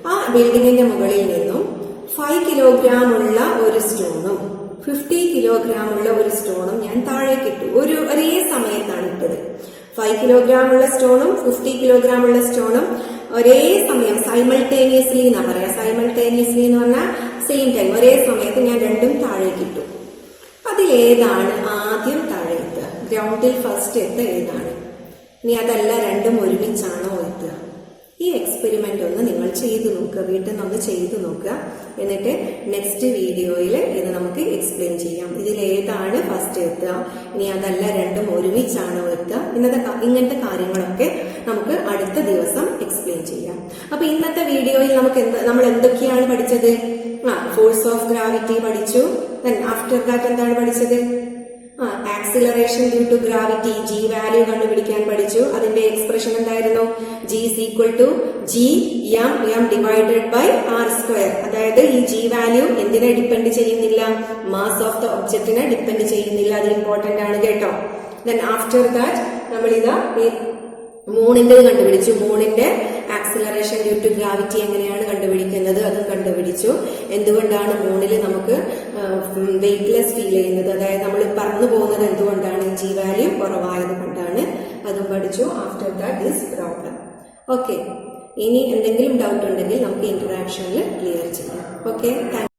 Speaker 1: ആ ബിൽഡിങ്ങിന്റെ മുകളിൽ നിന്നും 5 കിലോഗ്രാം ഉള്ള ഒരു സ്റ്റോണും 50 കിലോഗ്രാം ഉള്ള ഒരു സ്റ്റോണും ഞാൻ താഴേക്ക് ഇട്ടു. ഒരേ സമയത്താണ് ഇട്ടത്. 5 കിലോഗ്രാം ഉള്ള സ്റ്റോണും 50 കിലോഗ്രാം ഉള്ള സ്റ്റോണും ഒരേ സമയം, സൈമൾട്ടേനിയസ്ലി എന്നാ പറയാ. സൈമൾട്ടേനിയസ്ലി എന്ന് പറഞ്ഞാൽ സെയിം ടൈം, ഒരേ സമയത്ത് ഞാൻ രണ്ടും താഴേക്ക് ഇട്ടു. അതിലേതാണ് ആദ്യം താഴെ എത്തുക? ഗ്രൗണ്ടിൽ ഫസ്റ്റ് എത്തുക ഏതാണ്? ഇനി അതല്ല, രണ്ടും ഒരുമിച്ചാണോ എത്തുക? ഈ എക്സ്പെരിമെന്റ് ഒന്ന് നിങ്ങൾ ചെയ്തു നോക്കുക, വീട്ടിൽ നിന്ന് ചെയ്തു നോക്കുക. എന്നിട്ട് നെക്സ്റ്റ് വീഡിയോയിൽ ഇത് നമുക്ക് എക്സ്പ്ലെയിൻ ചെയ്യാം. ഇതിലേതാണ് ഫസ്റ്റ് എത്തുക, ഇനി അതല്ല രണ്ടും ഒരുമിച്ചാണോ എത്തുക, ഇങ്ങനത്തെ കാര്യങ്ങളൊക്കെ നമുക്ക് അടുത്ത ദിവസം എക്സ്പ്ലെയിൻ ചെയ്യാം. അപ്പൊ ഇന്നത്തെ വീഡിയോയിൽ നമ്മൾ എന്തൊക്കെയാണ് പഠിച്ചത്? ഫോഴ്സ് ഓഫ് ഗ്രാവിറ്റി പഠിച്ചു. ആഫ്റ്റർ ദാറ്റ് എന്താണ് പഠിച്ചത്? Acceleration due to gravity, G value കണ്ടുപിടിക്കാൻ പഠിച്ചു. അതിന്റെ എക്സ്പ്രഷൻ എന്തായിരുന്നു? G is equal to M divided by R square. അതായത് ഈ ജി വാല്യൂ എന്തിനെ ഡിപ്പെൻഡ് ചെയ്യുന്നില്ല? മാസ് ഓഫ് ദ ഒബ്ജക്റ്റിനെ ഡിപ്പെൻഡ് ചെയ്യുന്നില്ല. അത് ഇമ്പോർട്ടന്റ് ആണ് കേട്ടോ. ദെൻ ആഫ്റ്റർ ദാറ്റ് നമ്മളിതാ മൂണിന്റെ കണ്ടുപിടിച്ചു. മൂണിന്റെ ആക്സിലറേഷൻ ഡ്യൂ ടു ഗ്രാവിറ്റി എങ്ങനെയാണ് കണ്ടുപിടിക്കുന്നത് അതും കണ്ടുപിടിച്ചു. എന്തുകൊണ്ടാണ് മൂണിൽ നമുക്ക് വെയിറ്റ്ലെസ് ഫീൽ ചെയ്യുന്നത്, അതായത് നമ്മൾ പറന്നു പോകുന്നത് എന്തുകൊണ്ടാണ്? ജി വാല്യൂ കുറവായത് കൊണ്ടാണ്. അതും പഠിച്ചു. After that this problem. Okay, ഇനി എന്തെങ്കിലും ഡൗട്ട് ഉണ്ടെങ്കിൽ നമുക്ക് ഇന്ററാക്ഷനിൽ ക്ലിയർ ചെയ്യാം. Okay, thank you.